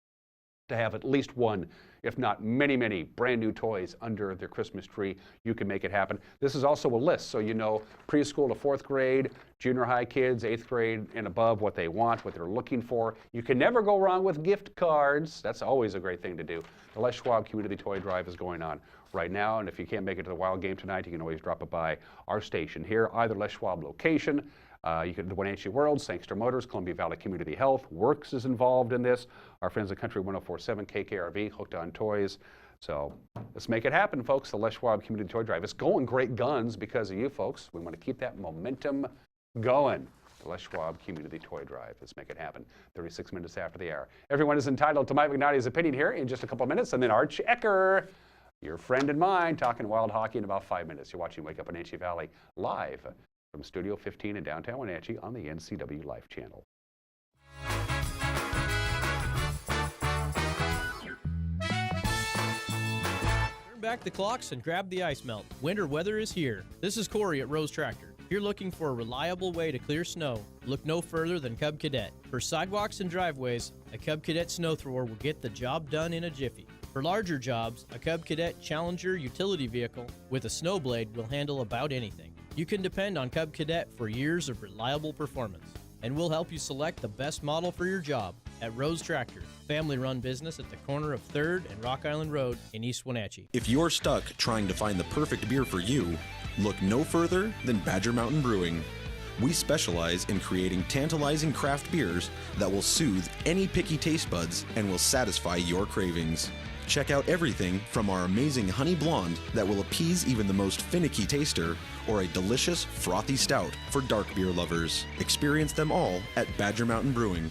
to have at least one, if not many, many brand new toys under their Christmas tree. You can make it happen. This is also a list, so you know preschool to 4th grade, junior high kids, 8th grade and above, what they want, what they're looking for. You can never go wrong with gift cards. That's always a great thing to do. The Les Schwab Community Toy Drive is going on right now, and if you can't make it to the Wild game tonight, you can always drop it by our station here, either Les Schwab location. You can the Wenatchee World, Sangster Motors, Columbia Valley Community Health, Works is involved in this. Our friends at Country 104.7 KKRV, Hooked on Toys. So let's make it happen, folks. The Les Schwab Community Toy Drive. It's going great guns because of you folks. We want to keep that momentum going. The Les Schwab Community Toy Drive. Let's make it happen. 36 minutes after the hour. Everyone is entitled to Mike McNally's opinion here in just a couple of minutes, and then Arch Ecker, your friend and mine, talking Wild hockey in about 5 minutes. You're watching Wake Up Wenatchee Valley live from Studio 15 in downtown Wenatchee on the NCW Life channel.
Turn back the clocks and grab the ice melt. Winter weather is here. This is Corey at Rose Tractor. If you're looking for a reliable way to clear snow, look no further than Cub Cadet. For sidewalks and driveways, a Cub Cadet snow thrower will get the job done in a jiffy. For larger jobs, a Cub Cadet Challenger utility vehicle with a snow blade will handle about anything. You can depend on Cub Cadet for years of reliable performance, and we'll help you select the best model for your job at Rose Tractor, family-run business at the corner of 3rd and Rock Island Road in East Wenatchee.
If you're stuck trying to find the perfect beer for you, look no further than Badger Mountain Brewing. We specialize in creating tantalizing craft beers that will soothe any picky taste buds and will satisfy your cravings. Check out everything from our amazing honey blonde that will appease even the most finicky taster, or a delicious frothy stout for dark beer lovers. Experience them all at Badger Mountain Brewing.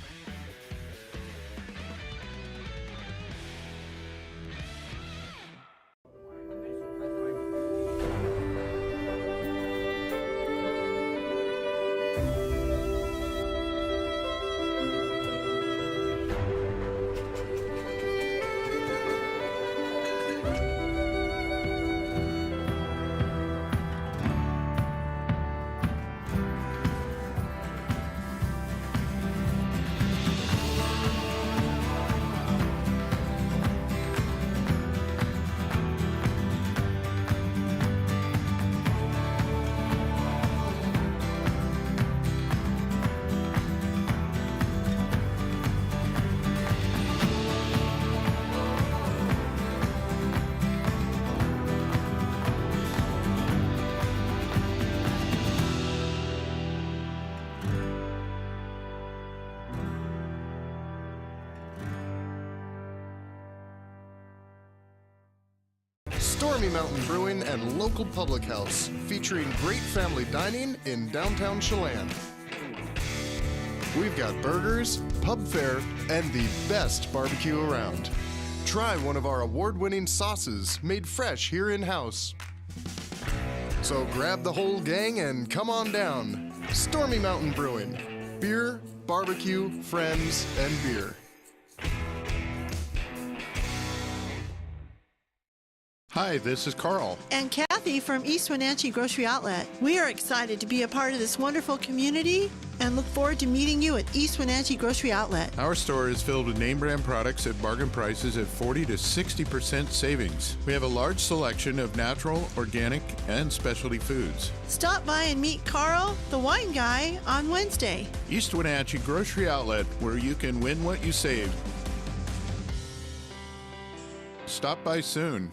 Stormy Mountain Brewing and local public house, featuring great family dining in downtown Chelan. We've got burgers, pub fare, and the best barbecue around. Try one of our award-winning sauces made fresh here in-house. So grab the whole gang and come on down. Stormy Mountain Brewing. Beer, barbecue, friends, and beer.
Hi, this is Carl.
And Kathy from East Wenatchee Grocery Outlet. We are excited to be a part of this wonderful community and look forward to meeting you at East Wenatchee Grocery Outlet.
Our store is filled with name brand products at bargain prices at 40 to 60% savings. We have a large selection of natural, organic, and specialty foods.
Stop by and meet Carl, the wine guy, on Wednesday.
East Wenatchee Grocery Outlet, where you can win what you saved. Stop by soon.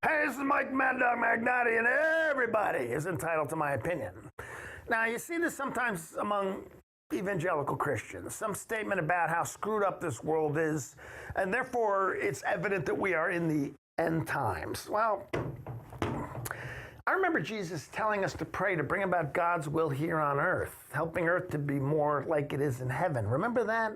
Hey, this is Mike Mad Dog Magnati, and everybody is entitled to my opinion. Now, you see this sometimes among evangelical Christians, some statement about how screwed up this world is, and therefore it's evident that we are in the end times. Well, I remember Jesus telling us to pray to bring about God's will here on earth, helping earth to be more like it is in heaven. Remember that?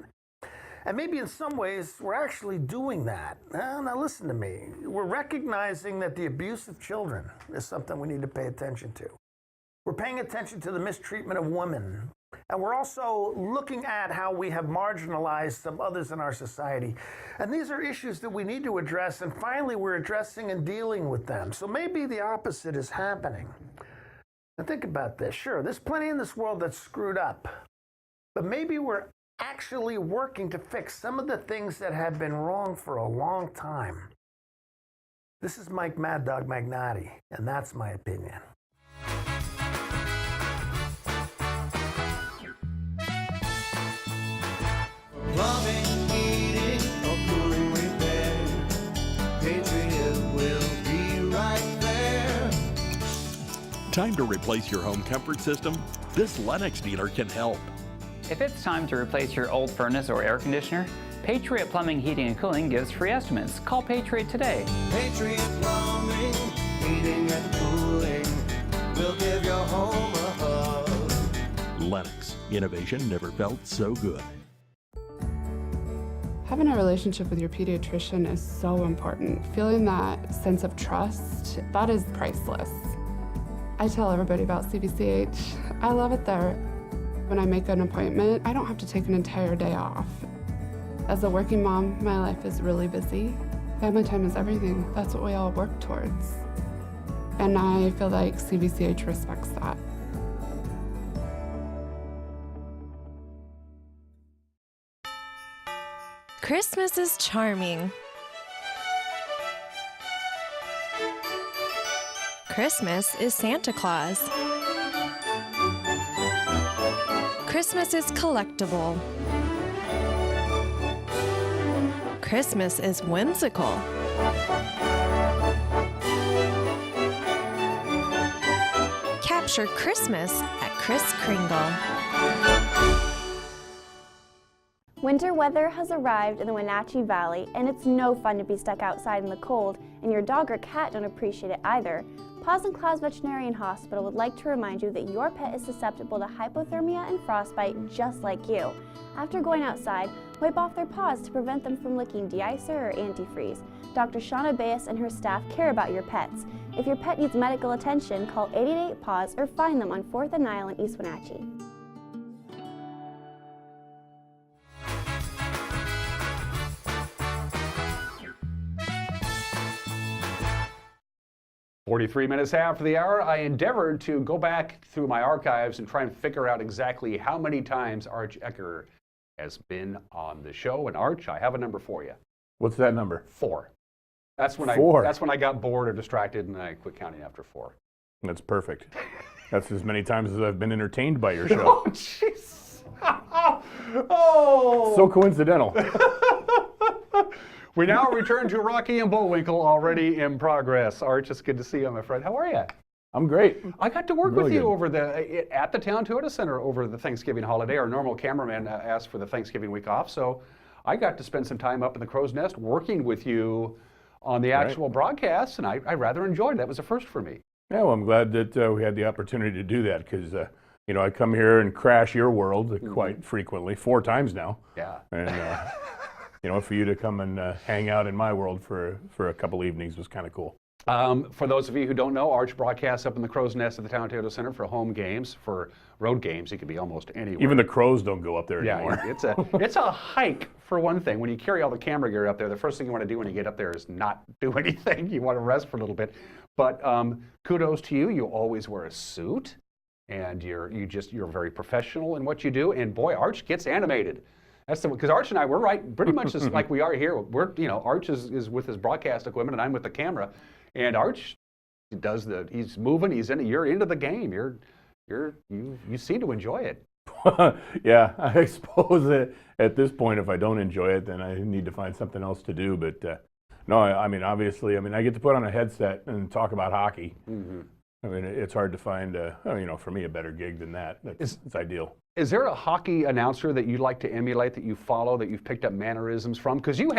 And maybe in some ways, we're actually doing that. Now listen to me. We're recognizing that the abuse of children is something we need to pay attention to. We're paying attention to the mistreatment of women. And we're also looking at how we have marginalized some others in our society. And these are issues that we need to address. And finally, we're addressing and dealing with them. So maybe the opposite is happening. Now think about this. Sure, there's plenty in this world that's screwed up. But maybe we're actually working to fix some of the things that have been wrong for a long time. This is Mike Mad Dog Magnati, and that's my opinion.
Plumbing, heating, or cooling repair, Patriot will be right there.
Time to replace your home comfort system? This Lennox dealer can help.
If it's time to replace your old furnace or air conditioner, Patriot Plumbing, Heating, and Cooling gives free estimates. Call Patriot today.
Patriot Plumbing, Heating, and Cooling will give your home a hug.
Lennox. Innovation never felt so good.
Having a relationship with your pediatrician is so important. Feeling that sense of trust, that is priceless. I tell everybody about CBCH. I love it there. When I make an appointment, I don't have to take an entire day off. As a working mom, my life is really busy. Family time is everything. That's what we all work towards. And I feel like CBCH respects that.
Christmas is charming. Christmas is Santa Claus. Christmas is collectible. Christmas is whimsical. Capture Christmas at Kris Kringle.
Winter weather has arrived in the Wenatchee Valley, and it's no fun to be stuck outside in the cold, and your dog or cat don't appreciate it either. Paws and Claws Veterinarian Hospital would like to remind you that your pet is susceptible to hypothermia and frostbite just like you. After going outside, wipe off their paws to prevent them from licking de-icer or antifreeze. Dr. Shauna Baez and her staff care about your pets. If your pet needs medical attention, call 888-PAWS or find them on 4th and Nile in East Wenatchee.
"43 minutes after the hour, I endeavored to go back through my archives and try and figure out exactly how many times Arch Ecker has been on the show. And Arch, I have a number for you.
What's that number?
4. That's when
4.
That's when I got bored or distracted and I quit counting after 4.
That's perfect. That's as many times as I've been entertained by your show.
Oh, jeez. Oh.
So coincidental.
We now return to Rocky and Bullwinkle, already in progress. Arch, it's good to see you, my friend. How are you?
I'm great.
I got to work
Really
with you
good.
over at the Town Toyota Center over the Thanksgiving holiday. Our normal cameraman asked for the Thanksgiving week off, so I got to spend some time up in the Crow's Nest working with you on the actual broadcast, and I rather enjoyed it. That was a first for me.
Yeah, well, I'm glad that we had the opportunity to do that because, you know, I come here and crash your world quite frequently, 4 times now.
Yeah.
And, you know, for you to come and hang out in my world for a couple evenings was kind of cool.
For those of you who don't know, Arch broadcasts up in the Crow's Nest at the Town Toyota Center for home games. For road games, he can be almost anywhere.
Even the crows don't go up there anymore.
Yeah, it's a hike for one thing. When you carry all the camera gear up there, the first thing you want to do when you get up there is not do anything. You want to rest for a little bit. But kudos to you. You always wear a suit, and you're very professional in what you do. And boy, Arch gets animated. That's because Arch and I, we're right pretty much just like we are here. Arch is with his broadcast equipment, and I'm with the camera. And Arch he's moving, you're into the game. You seem to enjoy it.
Yeah, I suppose that at this point, if I don't enjoy it, then I need to find something else to do. But no, I mean, obviously, I mean, I get to put on a headset and talk about hockey. I mean, it's hard to find, you know, for me, a better gig than that. It's ideal.
Is there a hockey announcer that you'd like to emulate, that you follow, that you've picked up mannerisms from? Because you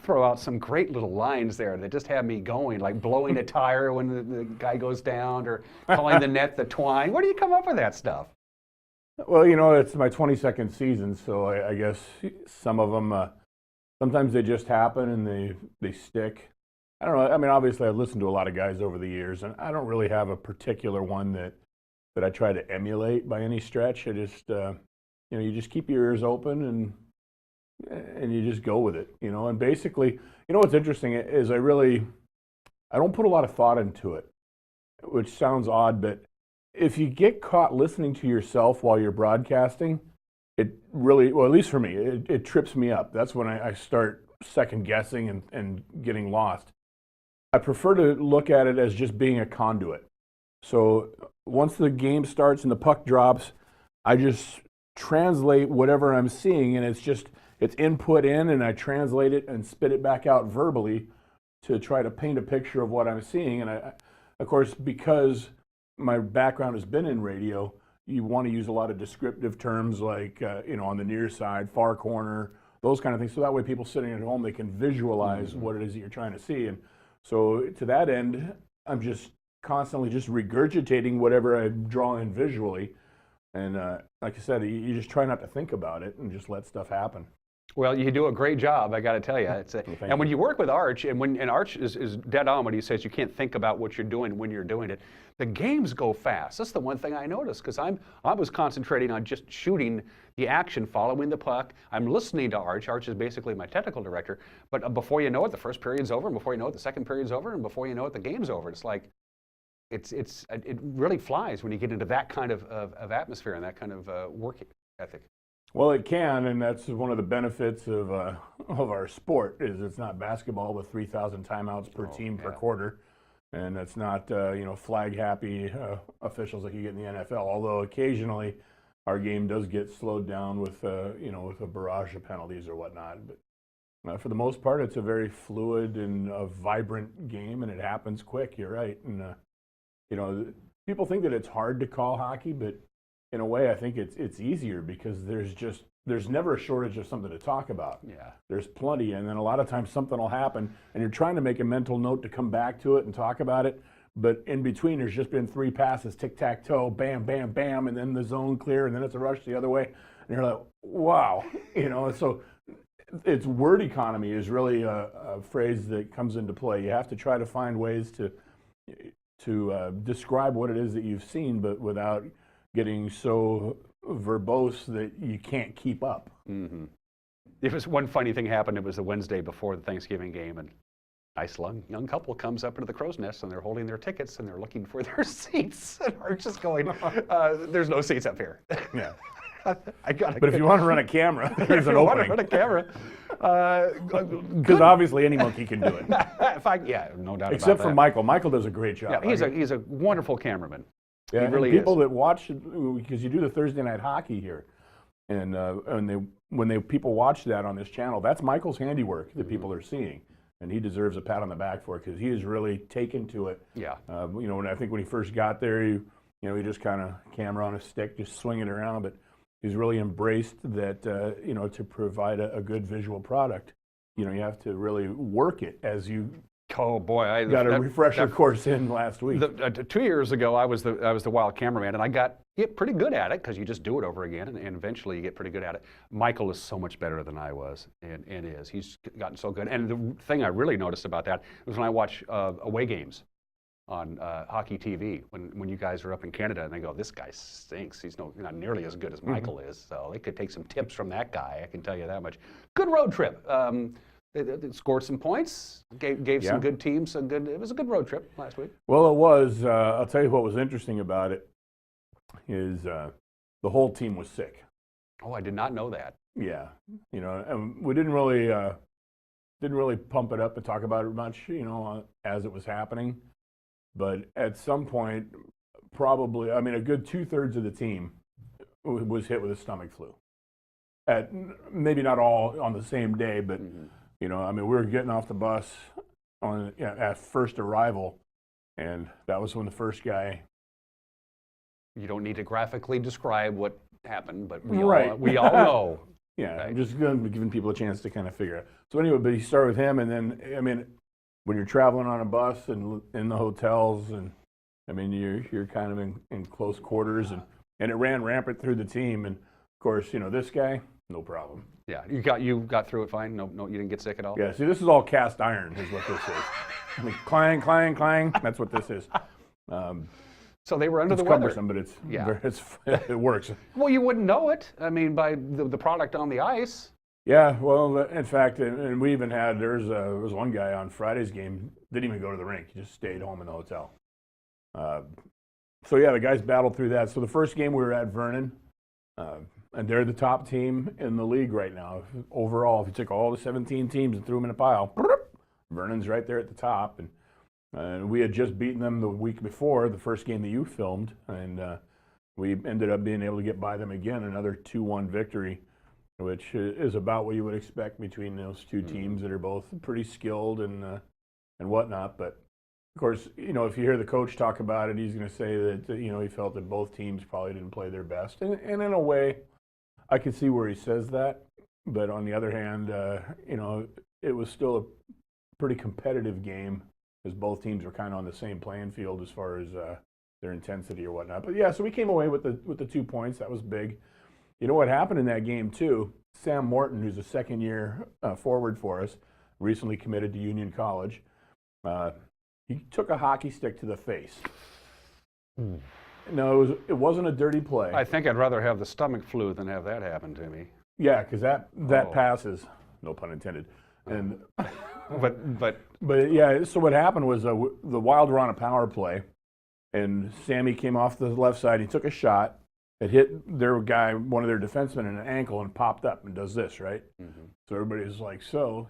throw out some great little lines there that just have me going, like blowing a tire when the guy goes down, or calling the net the twine. Where do you come up with that stuff?
Well, you know, it's my 22nd season, so I guess some of them, sometimes they just happen and they stick. I don't know. I mean, obviously, I've listened to a lot of guys over the years, and I don't really have a particular one that I try to emulate by any stretch. I just, you know, you just keep your ears open and you just go with it, you know. And basically, you know, what's interesting is I don't put a lot of thought into it, which sounds odd, but if you get caught listening to yourself while you're broadcasting, it really, well, at least for me, it trips me up. That's when I start second guessing and getting lost. I prefer to look at it as just being a conduit. So once the game starts and the puck drops, I just translate whatever I'm seeing, and it's input in, and I translate it and spit it back out verbally to try to paint a picture of what I'm seeing. And I, of course, because my background has been in radio, you want to use a lot of descriptive terms like, you know, on the near side, far corner, those kind of things. So that way people sitting at home, they can visualize what it is that you're trying to see. And so to that end, I'm just constantly just regurgitating whatever I draw in visually. And like I said, you just try not to think about it and just let stuff happen.
Well, you do a great job, I got to tell you. And when you work with Arch, and Arch is dead on when he says you can't think about what you're doing when you're doing it, the games go fast. That's the one thing I noticed, because I was concentrating on just shooting the action, following the puck. I'm listening to Arch. Arch is basically my technical director. But before you know it, the first period's over, and before you know it, the second period's over, and before you know it, the game's over. It's like, it really flies when you get into that kind of atmosphere and that kind of work ethic.
Well, it can, and that's one of the benefits of our sport, is it's not basketball with 3,000 timeouts per team per quarter, and it's not you know, flag happy officials like you get in the NFL. Although occasionally our game does get slowed down with you know, with a barrage of penalties or whatnot. But for the most part, it's a very fluid and a vibrant game, and it happens quick. You're right, and you know, people think that it's hard to call hockey, but in a way, I think it's easier because there's never a shortage of something to talk about.
Yeah.
There's plenty, and then a lot of times something will happen, and you're trying to make a mental note to come back to it and talk about it, but in between there's just been 3 passes, tic-tac-toe, bam, bam, bam, and then the zone clear, and then it's a rush the other way, and you're like, wow, you know. So it's word economy is really a phrase that comes into play. You have to try to find ways to describe what it is that you've seen, but without getting so verbose that you can't keep up.
Mm-hmm. It was one funny thing happened. It was the Wednesday before the Thanksgiving game, and a nice young couple comes up into the crow's nest, and they're holding their tickets, and they're looking for their seats, and are just going, there's no seats up here.
Yeah.
But
if you want to run a camera, there's an opening.
Want to run a camera.
Because obviously any monkey can do it.
Yeah, no doubt about that.
Except for Michael. Michael does a great job.
Yeah, he's a wonderful cameraman.
Yeah,
he really
people
is.
that watch, because you do the Thursday night hockey here, and when people watch that on this channel, that's Michael's handiwork that people are seeing, and he deserves a pat on the back for it because he has really taken to it.
Yeah.
You know, I think when he first got there, he just kind of camera on a stick, just swinging it around, but he's really embraced that. You know, to provide a good visual product, you know, you have to really work it as you.
Oh boy, I
got a refresher course in last week.
2 years ago, I was the wild cameraman, and I got pretty good at it because you just do it over again, and eventually you get pretty good at it. Michael is so much better than I was, and is. He's gotten so good. And the thing I really noticed about that was when I watch away games on hockey TV, when you guys are up in Canada, and they go, this guy stinks. He's not nearly as good as Michael is. So they could take some tips from that guy. I can tell you that much. Good road trip. They scored some points, gave some good teams it was a good road trip last week.
Well, it was. I'll tell you what was interesting about it is the whole team was sick.
Oh, I did not know that.
Yeah, you know, and we didn't really pump it up and talk about it much, you know, as it was happening. But at some point, probably, I mean, a good 2/3 of the team was hit with a stomach flu. At maybe not all on the same day, but you know, I mean, we were getting off the bus on at first arrival, and that was when the first guy.
You don't need to graphically describe what happened, but we all know.
Yeah,
right?
I'm just going to be giving people a chance to kind of figure it out. So anyway, but he started with him, and then I mean, when you're traveling on a bus and in the hotels, and I mean, you're kind of in close quarters, and it ran rampant through the team, and of course, you know, this guy, no problem.
Yeah, you got through it fine. No, you didn't get sick at all.
Yeah, see, this is all cast iron, is what this is. I mean, clang, clang, clang. That's what this is.
So they were under the
it's
weather.
Cumbersome, but it works.
Well, you wouldn't know it. I mean, by the product on the ice.
Yeah, well, in fact, and we even had there was one guy on Friday's game didn't even go to the rink. He just stayed home in the hotel. So yeah, the guys battled through that. So the first game we were at Vernon. And they're the top team in the league right now. Overall, if you took all the 17 teams and threw them in a pile, Vernon's right there at the top. And we had just beaten them the week before, the first game that you filmed. And we ended up being able to get by them again, another 2-1 victory, which is about what you would expect between those two teams that are both pretty skilled and whatnot. But, of course, you know, if you hear the coach talk about it, he's going to say that, you know, he felt that both teams probably didn't play their best. And in a way, I can see where he says that, but on the other hand, you know, it was still a pretty competitive game because both teams were kind of on the same playing field as far as their intensity or whatnot. But yeah, so we came away with the 2 points. That was big. You know what happened in that game too? Sam Morton, who's a second-year forward for us, recently committed to Union College. He took a hockey stick to the face. No, it wasn't a dirty play.
I think I'd rather have the stomach flu than have that happen to me.
Yeah, because that passes, no pun intended. And
but
yeah, so what happened was the Wild were on a power play, and Sammy came off the left side. He took a shot. It hit their guy, one of their defensemen, in an ankle and popped up and does this, right? So everybody was like, so,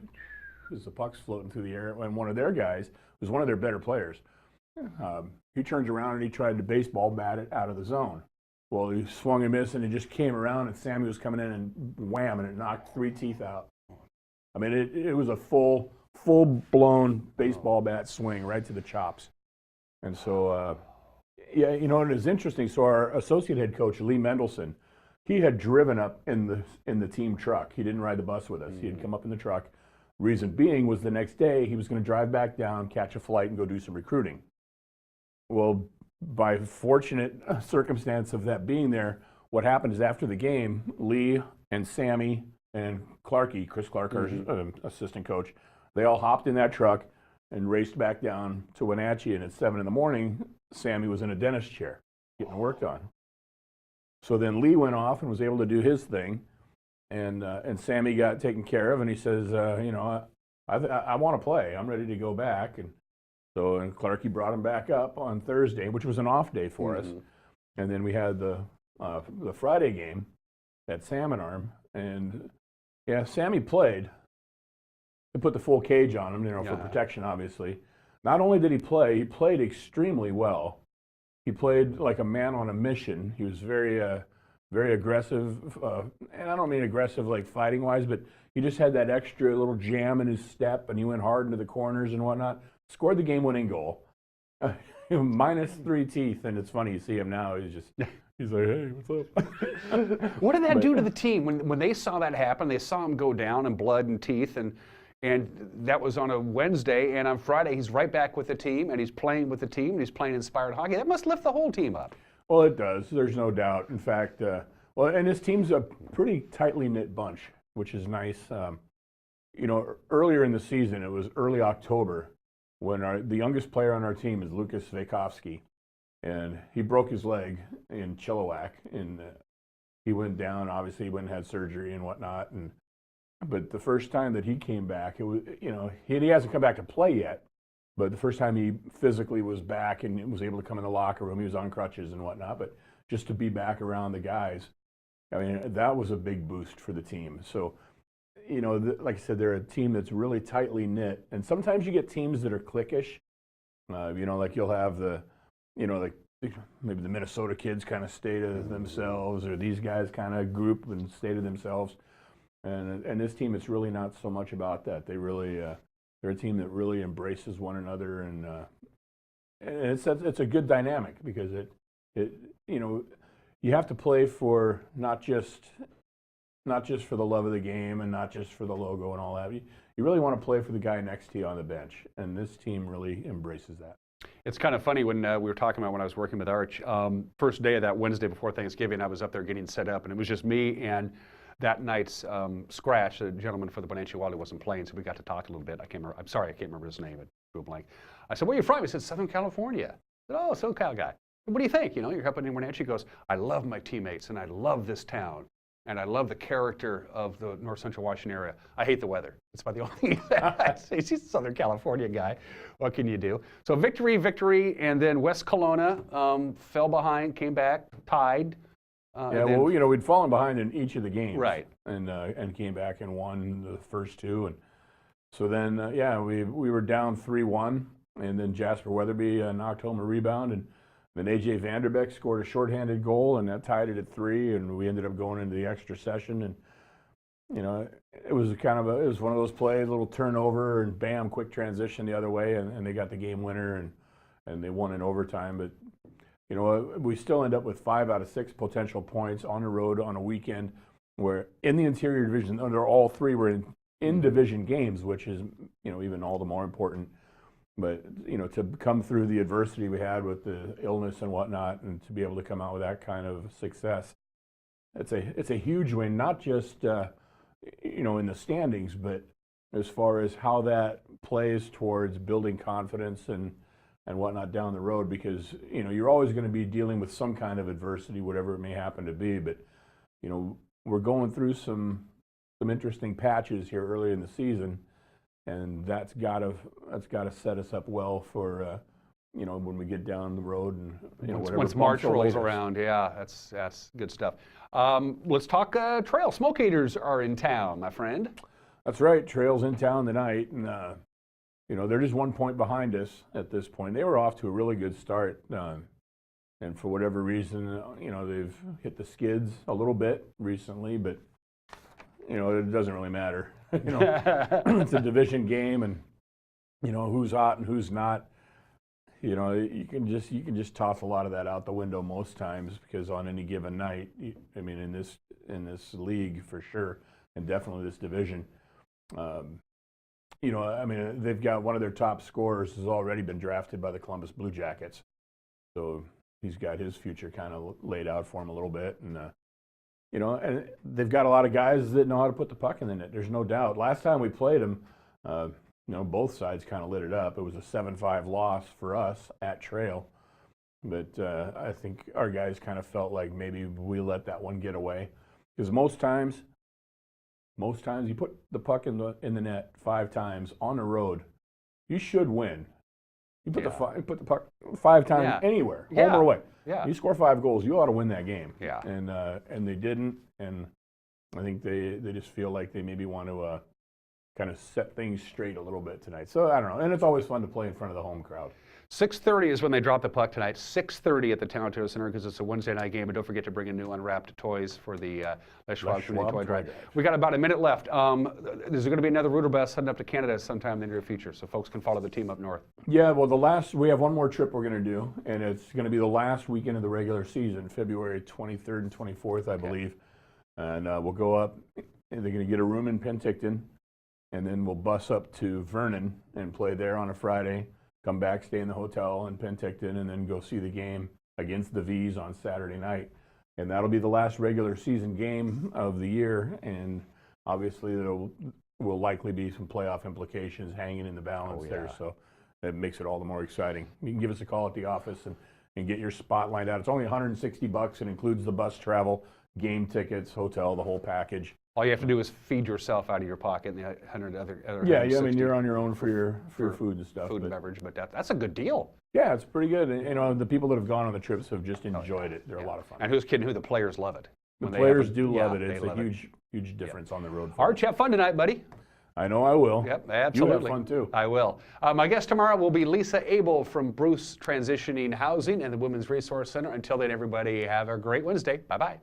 as the puck's floating through the air, and one of their guys was one of their better players. He turns around and he tried to baseball bat it out of the zone. Well, he swung and missed, and it just came around, and Sammy was coming in and wham, and it knocked 3 teeth out. I mean, it was a full-blown baseball bat swing right to the chops. And so, yeah, you know, it is interesting. So our associate head coach, Lee Mendelson, he had driven up in the team truck. He didn't ride the bus with us. He had come up in the truck. Reason being was the next day he was going to drive back down, catch a flight, and go do some recruiting. Well, by fortunate circumstance of that being there, what happened is after the game, Lee and Sammy and Clarkey, Chris Clark, our assistant coach, they all hopped in that truck and raced back down to Wenatchee. And at 7 in the morning, Sammy was in a dentist chair getting worked on. So then Lee went off and was able to do his thing, and Sammy got taken care of. And he says, you know, I want to play. I'm ready to go back. And Clarkey brought him back up on Thursday, which was an off day for us. And then we had the Friday game at Salmon Arm. And yeah, Sammy played. They put the full cage on him, you know, for protection, obviously. Not only did he played extremely well. He played like a man on a mission. He was very aggressive. And I don't mean aggressive like fighting-wise, but he just had that extra little jam in his step, and he went hard into the corners and whatnot. Scored the game-winning goal. Minus 3 teeth, and it's funny, you see him now, he's like, hey, what's up?
What did that do to the team? When they saw that happen, they saw him go down in blood and teeth, and that was on a Wednesday, and on Friday he's right back with the team, and he's playing with the team, and he's playing inspired hockey. That must lift the whole team up.
Well, it does. There's no doubt. In fact, and his team's a pretty tightly knit bunch, which is nice. You know, earlier in the season, it was early October, when the youngest player on our team is Lucas Sveikovsky, and he broke his leg in Chilliwack, and he went down. Obviously, he went and had surgery and whatnot. But the first time that he came back, it was, you know, he hasn't come back to play yet. But the first time he physically was back and was able to come in the locker room, he was on crutches and whatnot. But just to be back around the guys, I mean, that was a big boost for the team. So, you know, like I said, they're a team that's really tightly knit. And sometimes you get teams that are cliquish. You know, like you'll have the maybe the Minnesota kids kind of stay to themselves, or these guys kind of group and stay to themselves. And this team, it's really not so much about that. They really, they're a team that really embraces one another, and it's a good dynamic because it you have to play for not just for the love of the game and not just for the logo and all that. You really want to play for the guy next to you on the bench, and this team really embraces that.
It's kind of funny when we were talking about when I was working with Arch. First day of that Wednesday before Thanksgiving, I was up there getting set up, and it was just me and that night's scratch, the gentleman for the Bonanza Wild, who wasn't playing, so we got to talk a little bit. I'm sorry, I can't remember his name. It drew a blank. I said, "Where are you from?" He said, "Southern California." I said, "Oh, SoCal guy. What do you think? You're up in Wenatchee." He goes, "I love my teammates, and I love this town, and I love the character of the North Central Washington area. I hate the weather." That's about the only thing I say. He's a Southern California guy. What can you do? So victory, and then West Kelowna fell behind, came back, tied.
We'd fallen behind in each of the games,
right,
and came back and won the first two, and so then we were down 3-1, and then Jasper Weatherby knocked home a rebound, and then AJ Vanderbeek scored a shorthanded goal, and that tied it at 3, and we ended up going into the extra session, and it was it was one of those plays, a little turnover, and bam, quick transition the other way, and they got the game winner, and they won in overtime, but. We still end up with 5 out of 6 potential points on the road on a weekend where in the interior division, under all 3 were in division games, which is, even all the more important. But, to come through the adversity we had with the illness and whatnot, and to be able to come out with that kind of success, it's a huge win, not just, in the standings, but as far as how that plays towards building confidence and whatnot down the road, because you're always going to be dealing with some kind of adversity, whatever it may happen to be. But we're going through some interesting patches here early in the season, and that's got to set us up well for when we get down the road and
once March rolls around. Yeah, that's good stuff. Let's talk trail. Smoke Eaters are in town, my friend.
That's right. Trail's in town tonight, and they're just 1 point behind us at this point. They were off to a really good start, and for whatever reason, they've hit the skids a little bit recently, but it doesn't really matter. It's a division game, and who's hot and who's not. You can just toss a lot of that out the window most times, because on any given night, in this league for sure, and definitely this division. They've got one of their top scorers has already been drafted by the Columbus Blue Jackets. So he's got his future kind of laid out for him a little bit. And, and they've got a lot of guys that know how to put the puck in the net. There's no doubt. Last time we played them, both sides kind of lit it up. It was a 7-5 loss for us at Trail. But I think our guys kind of felt like maybe we let that one get away. Because most times you put the puck in the net 5 times on the road, you should win. You put the puck 5 times anywhere, home or away.
Yeah.
You score 5 goals, you ought to win that game.
Yeah.
And they didn't, and I think they just feel like they maybe want to kind of set things straight a little bit tonight. So I don't know, and it's always fun to play in front of the home crowd.
6:30 is when they drop the puck tonight. 6:30 at the Toronto Center, because it's a Wednesday night game. And don't forget to bring in new unwrapped toys for the Les Schwab Community Toy Drive. We got about a minute left. There's going to be another Rooter Bus heading up to Canada sometime in the near future, so folks can follow the team up north.
Yeah, well, we have one more trip we're going to do, and it's going to be the last weekend of the regular season, February 23rd and 24th, I believe. And we'll go up, and they're going to get a room in Penticton, and then we'll bus up to Vernon and play there on a Friday. Come back, stay in the hotel in Penticton, and then go see the game against the V's on Saturday night. And that'll be the last regular season game of the year, and obviously there will likely be some playoff implications hanging in the balance there, so that makes it all the more exciting. You can give us a call at the office and get your spot lined out. It's only $160 and includes the bus travel, game tickets, hotel, the whole package.
All you have to do is feed yourself out of your pocket, and the 100 other
yeah, you're on your own for your food and stuff.
Food and beverage, but that's a good deal.
Yeah, it's pretty good. And, the people that have gone on the trips have just enjoyed it. They're a lot of fun.
And who's kidding who? The players love it.
The players do love it. It's a huge difference on the road.
Arch, have fun tonight, buddy.
I know I will.
Yep, absolutely.
You have fun too.
I will. My guest tomorrow will be Lisa Abel from Bruce Transitioning Housing and the Women's Resource Center. Until then, everybody have a great Wednesday. Bye-bye.